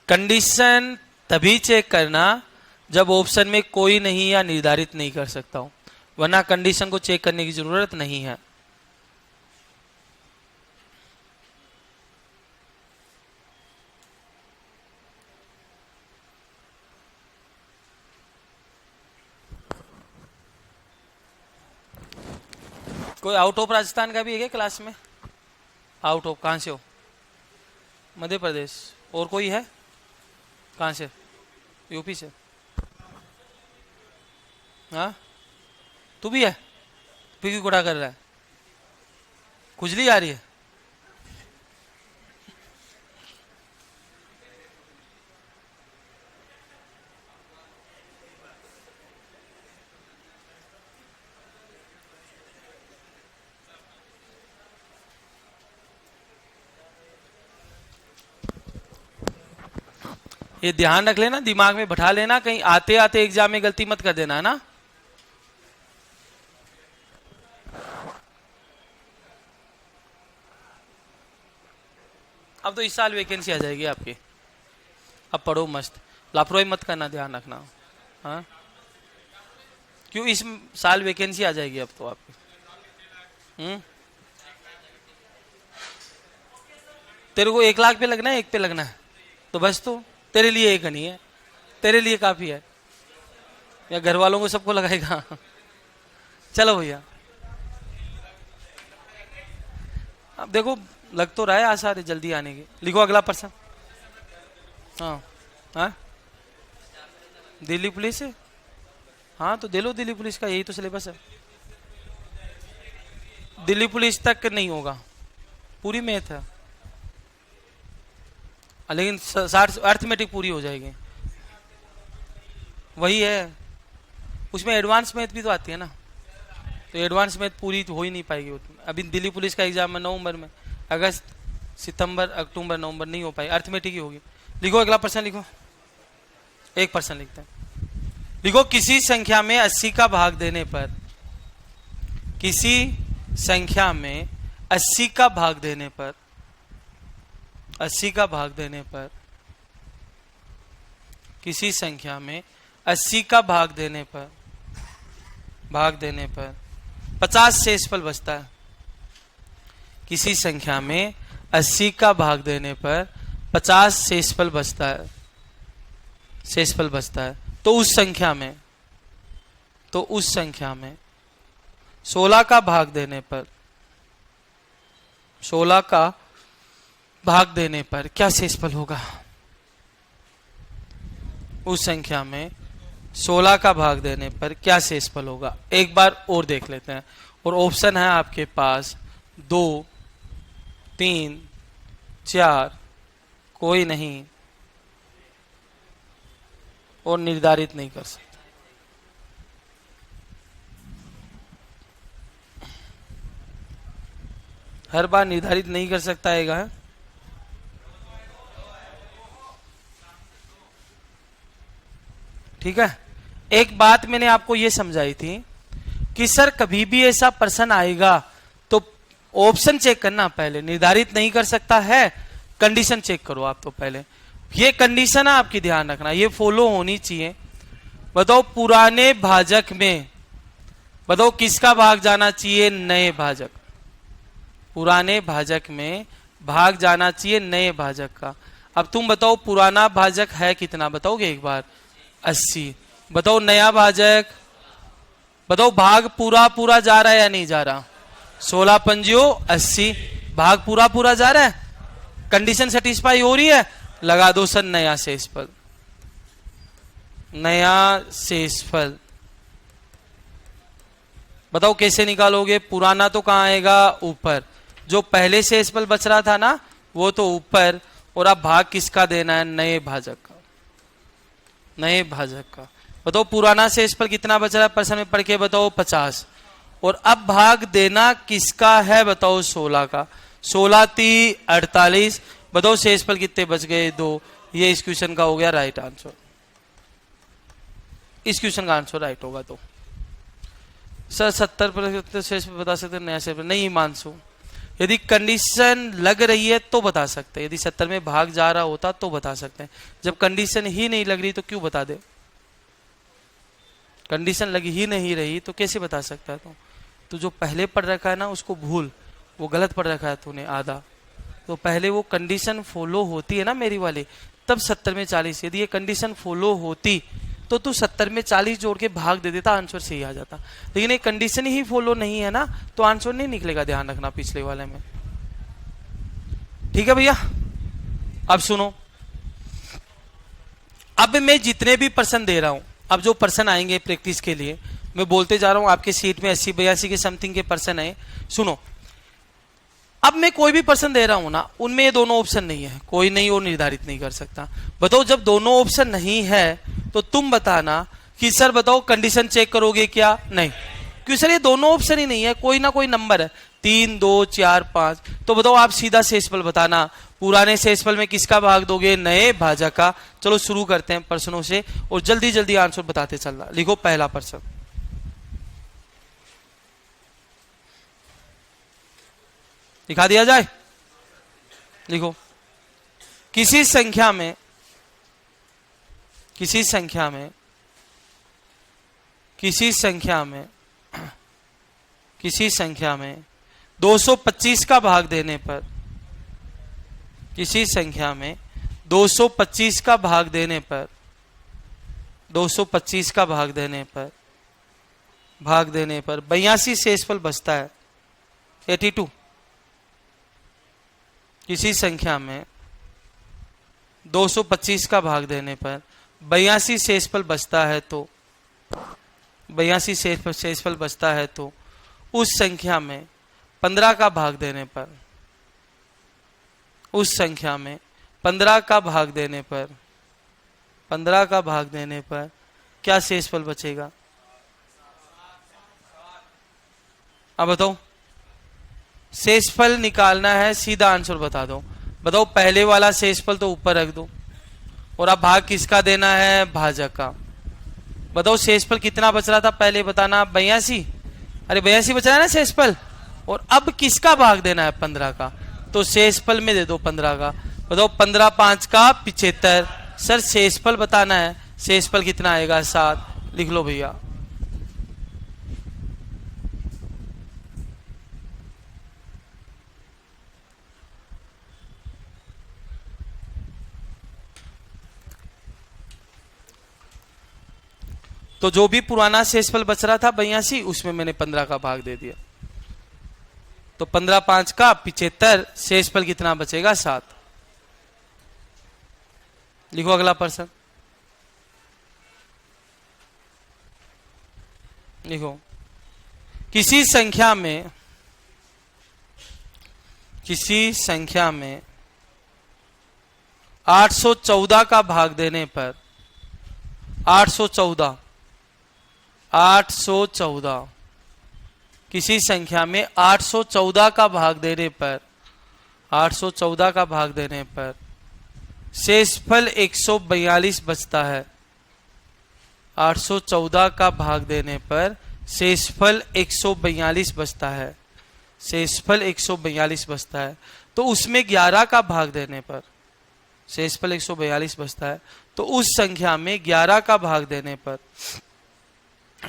कंडीशन तभी चेक करना जब ऑप्शन में कोई नहीं या निर्धारित नहीं कर सकता हूं, वरना कंडीशन को चेक करने की जरूरत नहीं है। कोई आउट ऑफ राजस्थान का भी है क्या क्लास में? आउट ऑफ कहां से हो? मध्य प्रदेश। और कोई है? कहां से? यूपी से। हाँ तू भी है? फिर क्यों गुड़ा कर रहा है? खुजली आ रही है? ये ध्यान रख लेना, दिमाग में बैठा लेना, कहीं आते आते एग्जाम में गलती मत कर देना, है ना। अब तो इस साल वैकेंसी आ जाएगी आपकी, अब पढ़ो मस्त, लापरवाही मत करना, ध्यान रखना। हाँ क्यों? इस साल वैकेंसी आ जाएगी अब तो आपकी। तेरे को 1 लाख पे लगना है, 1 पे लगना है तो बस, तो तेरे लिए 1 नहीं है, तेरे लिए काफी है, या घर वालों को सबको लगाएगा? चलो भैया, अब देखो लग तो रहा है आसार है जल्दी आने की। लिखो अगला पर्सन। हाँ हाँ दिल्ली पुलिस है। हाँ तो दे लो दिल्ली पुलिस का, यही तो सिलेबस है। दिल्ली पुलिस तक नहीं होगा, पूरी मैथ है, लेकिन 60 अर्थमेटिक पूरी हो जाएगी। वही है, उसमें एडवांस मैथ भी तो आती है ना, तो एडवांस मैथ पूरी तो हो ही नहीं पाएगी। अभी दिल्ली पुलिस का एग्जाम है नवंबर में, अगस्त सितंबर अक्टूबर नवंबर नहीं हो पाई, अर्थमेटिक ही होगी। लिखो अगला प्रश्न लिखो, 1% लिखते हैं। लिखो किसी संख्या में 80 का भाग देने पर, किसी संख्या में 80 का भाग देने पर, 80 का भाग देने पर, किसी संख्या में 80 का भाग देने पर 50 शेषफल बचता है। किसी संख्या में 80 का भाग देने पर 50 शेषफल बचता है, शेषफल बचता है। तो उस संख्या में 16 का भाग देने पर, 16 का भाग देने पर क्या शेषफल होगा? उस संख्या में 16 का भाग देने पर क्या शेषफल होगा? एक बार और देख लेते हैं। और ऑप्शन है आपके पास 2, 3, 4, कोई नहीं और निर्धारित नहीं कर सकते। हर बार निर्धारित नहीं कर सकता है। ठीक है, एक बात मैंने आपको यह समझाई थी कि सर कभी भी ऐसा प्रश्न आएगा तो ऑप्शन चेक करना, पहले निर्धारित नहीं कर सकता है, कंडीशन चेक करो आप। तो पहले ये कंडीशन है आपकी, ध्यान रखना, ये फॉलो होनी चाहिए। बताओ पुराने भाजक में, बताओ किसका भाग जाना चाहिए? नए भाजक। पुराने भाजक में भाग जाना चाहिए नए भाजक का। अब तुम बताओ पुराना भाजक है कितना, बताओगे एक बार? 80। बताओ नया भाजक, बताओ भाग पूरा पूरा जा रहा है या नहीं जा रहा? 16 पंजियो 80, भाग पूरा पूरा जा रहा है, कंडीशन सेटिस्फाई हो रही है। लगा दो सर नया शेषफल, नया शेषफल। बताओ कैसे निकालोगे? पुराना तो कहां आएगा? ऊपर। जो पहले शेषफल बच रहा था ना वो तो ऊपर, और अब भाग किसका देना है? नए भाजक का, नए भाजक का। बताओ पुराना शेषफल कितना बच रहा है? प्रश्न में पढ़ के बताओ 50। और अब भाग देना किसका है? बताओ 16 का। 16 3 48। बताओ शेषफल कितने बच गए? 2। ये इस क्वेश्चन का हो गया राइट आंसर। इस क्वेश्चन का आंसर राइट होगा। तो सर 70% शेषफल बता सकते नया शेषफल? नहीं मानसू, यदि कंडीशन लग रही है तो बता सकते हैं। यदि 70 में भाग जा रहा होता तो बता सकते हैं। जब कंडीशन ही नहीं लग रही तो क्यों बता दे? कंडीशन लगी ही नहीं रही तो कैसे बता सकता है? तो जो पहले पढ़ रखा है ना उसको भूल, वो गलत पढ़ रखा है तूने आधा। तो पहले वो कंडीशन फॉलो होती है ना मेरी वाली, तब 70 में 40। यदि ये कंडीशन फॉलो होती तो तू 70 में 40 जोड़ के भाग दे देता, आंसर सही आ जाता। लेकिन ये कंडीशन ही फॉलो नहीं है ना तो आंसर नहीं निकलेगा, ध्यान रखना पिछले वाले में। ठीक है भैया, अब सुनो, अब मैं जितने भी प्रश्न दे रहा हूं, अब जो प्रश्न आएंगे प्रैक्टिस के लिए मैं बोलते जा रहा हूं, आपके सीट में 80-82 के समथिंग के प्रश्न है। सुनो, अब मैं कोई भी प्रश्न दे रहा हूं ना, उनमें ये दोनों ऑप्शन नहीं है, कोई नहीं और निर्धारित नहीं कर सकता। बताओ जब दोनों ऑप्शन नहीं है तो तुम बताना कि सर बताओ कंडीशन चेक करोगे क्या? नहीं, क्यों सर ये दोनों ऑप्शन ही नहीं है, कोई ना कोई नंबर है, 3 2 4 5। तो बताओ आप सीधा शेषफल बताना, पुराने शेषफल में किसका भाग दोगे? नए भाजक का। चलो शुरू करते हैं प्रश्नों से और जल्दी जल्दी आंसर बताते चलना। लिखो पहला प्रश्न, दिखा दिया जाए। लिखो किसी संख्या में 225 का भाग देने पर, किसी संख्या में 225 का भाग देने पर, 225 का भाग देने पर 82 शेषफल बचता है, 82। किसी संख्या में 225 का भाग देने पर 82 शेषफल बचता है तो 82 शेषफल बचता है, तो उस संख्या में 15 का भाग देने पर, उस संख्या में 15 का भाग देने पर, 15 का भाग देने पर क्या शेषफल बचेगा? अब बताओ, शेषफल निकालना है, सीधा आंसर बता दो। बताओ, पहले वाला शेषफल तो ऊपर रख दो, और अब भाग किसका देना है? भाजक का। बताओ शेषफल कितना बच रहा था पहले, बताना। 82, अरे 82 बच रहा है ना शेषफल, और अब किसका भाग देना है? 15 का। तो शेषफल में दे दो 15 का। बताओ 15 5 का 75। सर शेषफल बताना है, शेषफल कितना आएगा? 7। लिख लो भैया। तो जो भी पुराना शेषफल बच रहा था 82, उसमें मैंने 15 का भाग दे दिया। तो 15 5 का 75, शेषफल कितना बचेगा? 7। लिखो अगला प्रश्न। लिखो, किसी संख्या में 814 का भाग देने पर 814 किसी संख्या में 814 का भाग देने पर 814 का भाग देने पर शेषफल 142 बचता है। 814 का भाग देने पर शेषफल 142 बचता है। शेषफल 142 बचता है, तो उसमें 11 का भाग देने पर शेषफल 142 बचता है, तो उस संख्या में 11 का भाग देने पर,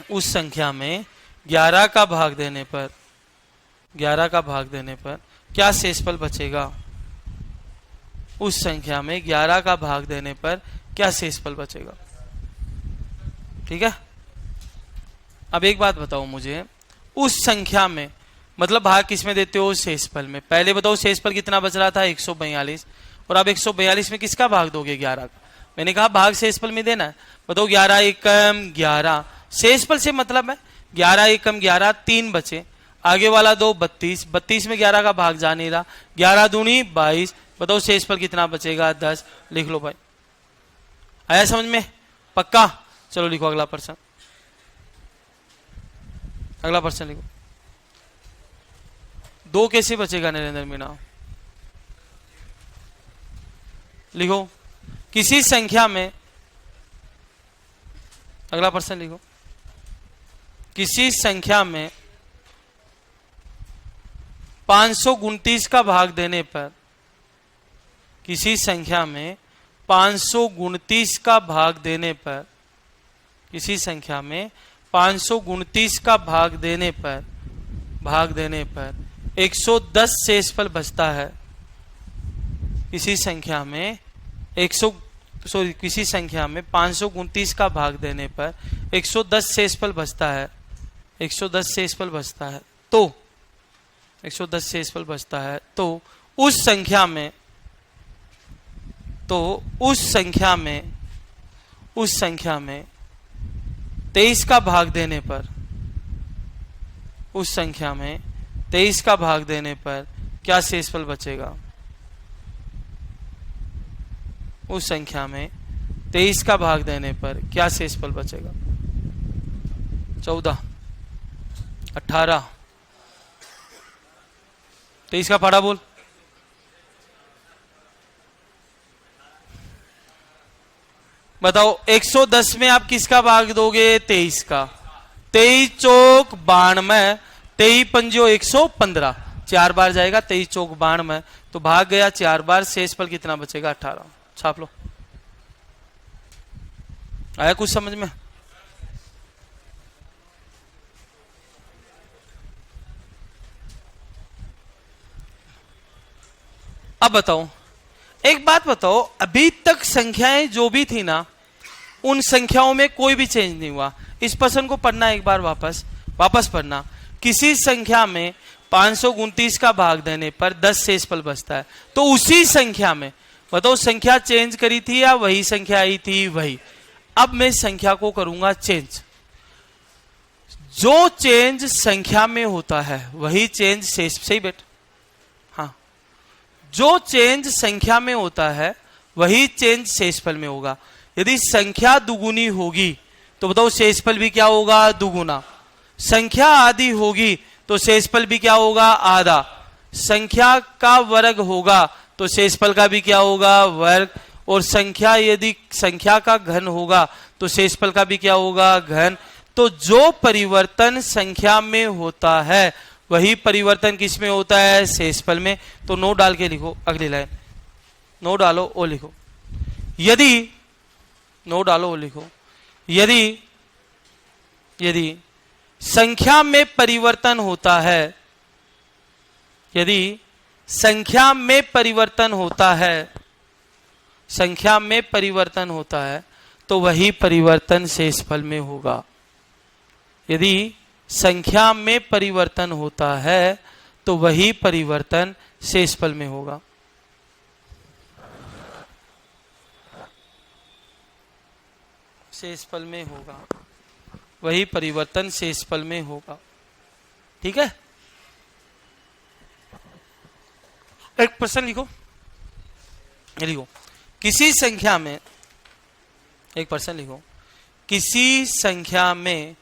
उस संख्या में 11 का भाग देने पर, 11 का भाग देने पर क्या शेषफल बचेगा? उस संख्या में 11 का भाग देने पर क्या शेषफल बचेगा? ठीक है। अब एक बात बताओ मुझे, उस संख्या में मतलब भाग किसमें देते हो? शेषफल में। पहले बताओ शेषफल कितना बच रहा था? 142, और अब 142 में किसका भाग दोगे? 11 का। मैंने कहा भाग शेषफल में देना है। बताओ 11 एकम 11, शेषफल से मतलब है 11 एकम 11, 3 बचे, आगे वाला 2 32, 32 में 11 का भाग जा नहीं रहा, 11 दूनी 22। बताओ शेषफल कितना बचेगा? 10। लिख लो भाई। आया समझ में? पक्का? चलो लिखो अगला प्रश्न। अगला प्रश्न लिखो। 2 कैसे बचेगा नरेंद्र मीना? लिखो, किसी संख्या में, अगला प्रश्न लिखो, किसी संख्या में 529 का भाग देने पर, किसी संख्या में 529 का भाग देने पर, किसी संख्या में 529 का भाग देने पर 110 शेषफल बचता है। किसी संख्या में किसी संख्या में 529 का भाग देने पर 110 शेषफल बचता है। 110 शेषफल बचता है, तो 110 शेषफल बचता है, तो उस संख्या में 23 का भाग देने पर, उस संख्या में 23 का भाग देने पर क्या शेषफल बचेगा? उस संख्या में 23 का भाग देने पर क्या शेषफल बचेगा? 14, 18, 23 का पढ़ा बोल। बताओ 110 में आप किसका भाग दोगे? 23 का। 23 चौक 92, 23 पंजो 115, 4 बार जाएगा 23 चौक 92, तो भाग गया 4 बार, शेषफल कितना बचेगा? 18। छाप लो। आया कुछ समझ में? अब बताओ, एक बात बताओ, अभी तक संख्याएं जो भी थी ना, उन संख्याओं में कोई भी चेंज नहीं हुआ। इस प्रश्न को पढ़ना एक बार वापस पढ़ना। किसी संख्या में 529 का भाग देने पर 10 शेषफल बचता है, तो उसी संख्या में बताओ संख्या चेंज करी थी या वही संख्या आई थी? वही। अब मैं संख्या को करूंगा चेंज। जो चेंज संख्या में होता है वही चेंज शेष, सही बेट, हाँ, जो चेंज संख्या में होता है वही चेंज शेषफल में होगा। यदि संख्या दुगुनी होगी तो बताओ शेषफल भी क्या होगा, दुगुना। संख्या आधी होगी तो शेषफल भी क्या होगा, आधा। संख्या का वर्ग होगा तो शेषफल का भी क्या होगा, वर्ग। और संख्या यदि संख्या का घन होगा तो शेषफल का भी क्या होगा, घन। तो जो परिवर्तन संख्या में होता है वही परिवर्तन किस में होता है, शेषफल में। तो नो डाल के लिखो अगली लाइन, नो डालो ओ लिखो। यदि नो डालो ओ लिखो, यदि यदि संख्या में परिवर्तन होता है, यदि संख्या में परिवर्तन होता है, संख्या में परिवर्तन होता है तो वही परिवर्तन शेषफल में होगा। यदि संख्या में परिवर्तन होता है तो वही परिवर्तन शेषफल में होगा। शेषफल में होगा, वही परिवर्तन शेषफल में होगा। ठीक है, एक प्रश्न लिखो, ये लिखो, किसी संख्या में, एक प्रश्न लिखो, किसी संख्या में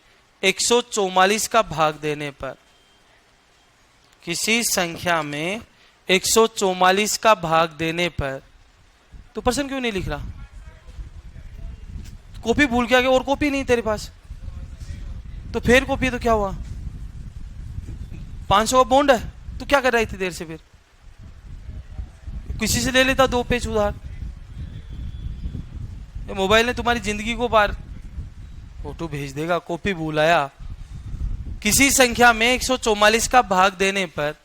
144 का भाग देने पर, किसी संख्या में 144 का भाग देने पर, तो प्रश्न क्यों नहीं लिख रहा? कॉपी भूल के आ गया, और कॉपी नहीं तेरे पास, तो फिर कॉपी तो क्या हुआ, 500 का बॉन्ड है, तो क्या कर रही थी देर से? फिर किसी से ले लेता 2 पेज उधार। मोबाइल ने तुम्हारी जिंदगी को बार फोटो भेज देगा, कॉपी भूल आया। किसी संख्या में 144 का भाग देने पर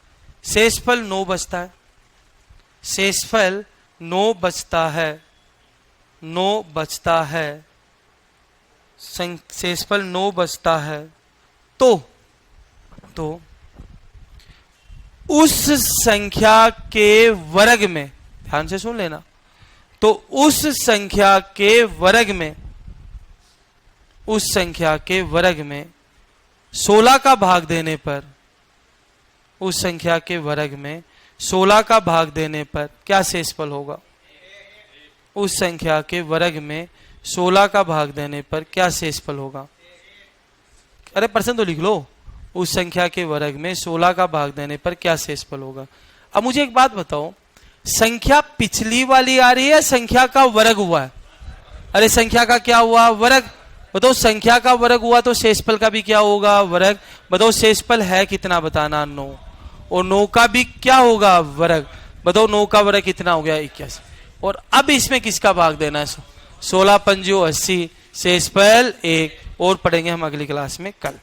शेषफल 9 बचता है, शेषफल 9 बचता है, 9 बचता है, शेषफल 9 बचता है। तो उस संख्या के वर्ग में, ध्यान से सुन लेना, तो उस संख्या के वर्ग में, उस संख्या के वर्ग में 16 का भाग देने पर, उस संख्या के वर्ग में 16 का भाग देने पर क्या शेषफल होगा? उस संख्या के वर्ग में 16 का भाग देने पर क्या शेषफल होगा? अरे प्रश्न तो लिख लो, उस संख्या के वर्ग में 16 का भाग देने पर क्या शेषफल होगा। अब मुझे एक बात बताओ, संख्या पिछली वाली आ रही है, संख्या का वर्ग हुआ है? अरे संख्या का क्या हुआ? वर्ग। बताओ संख्या का वर्ग हुआ तो शेषफल का भी क्या होगा? वर्ग। बताओ शेषफल है कितना? बताना, 9। और 9 का भी क्या होगा? वर्ग। बताओ 9 का वर्ग कितना हो गया? 81। और अब इसमें किसका भाग देना है? 16 पंजो 80, शेषफल 1। और पढ़ेंगे हम अगली क्लास में कल।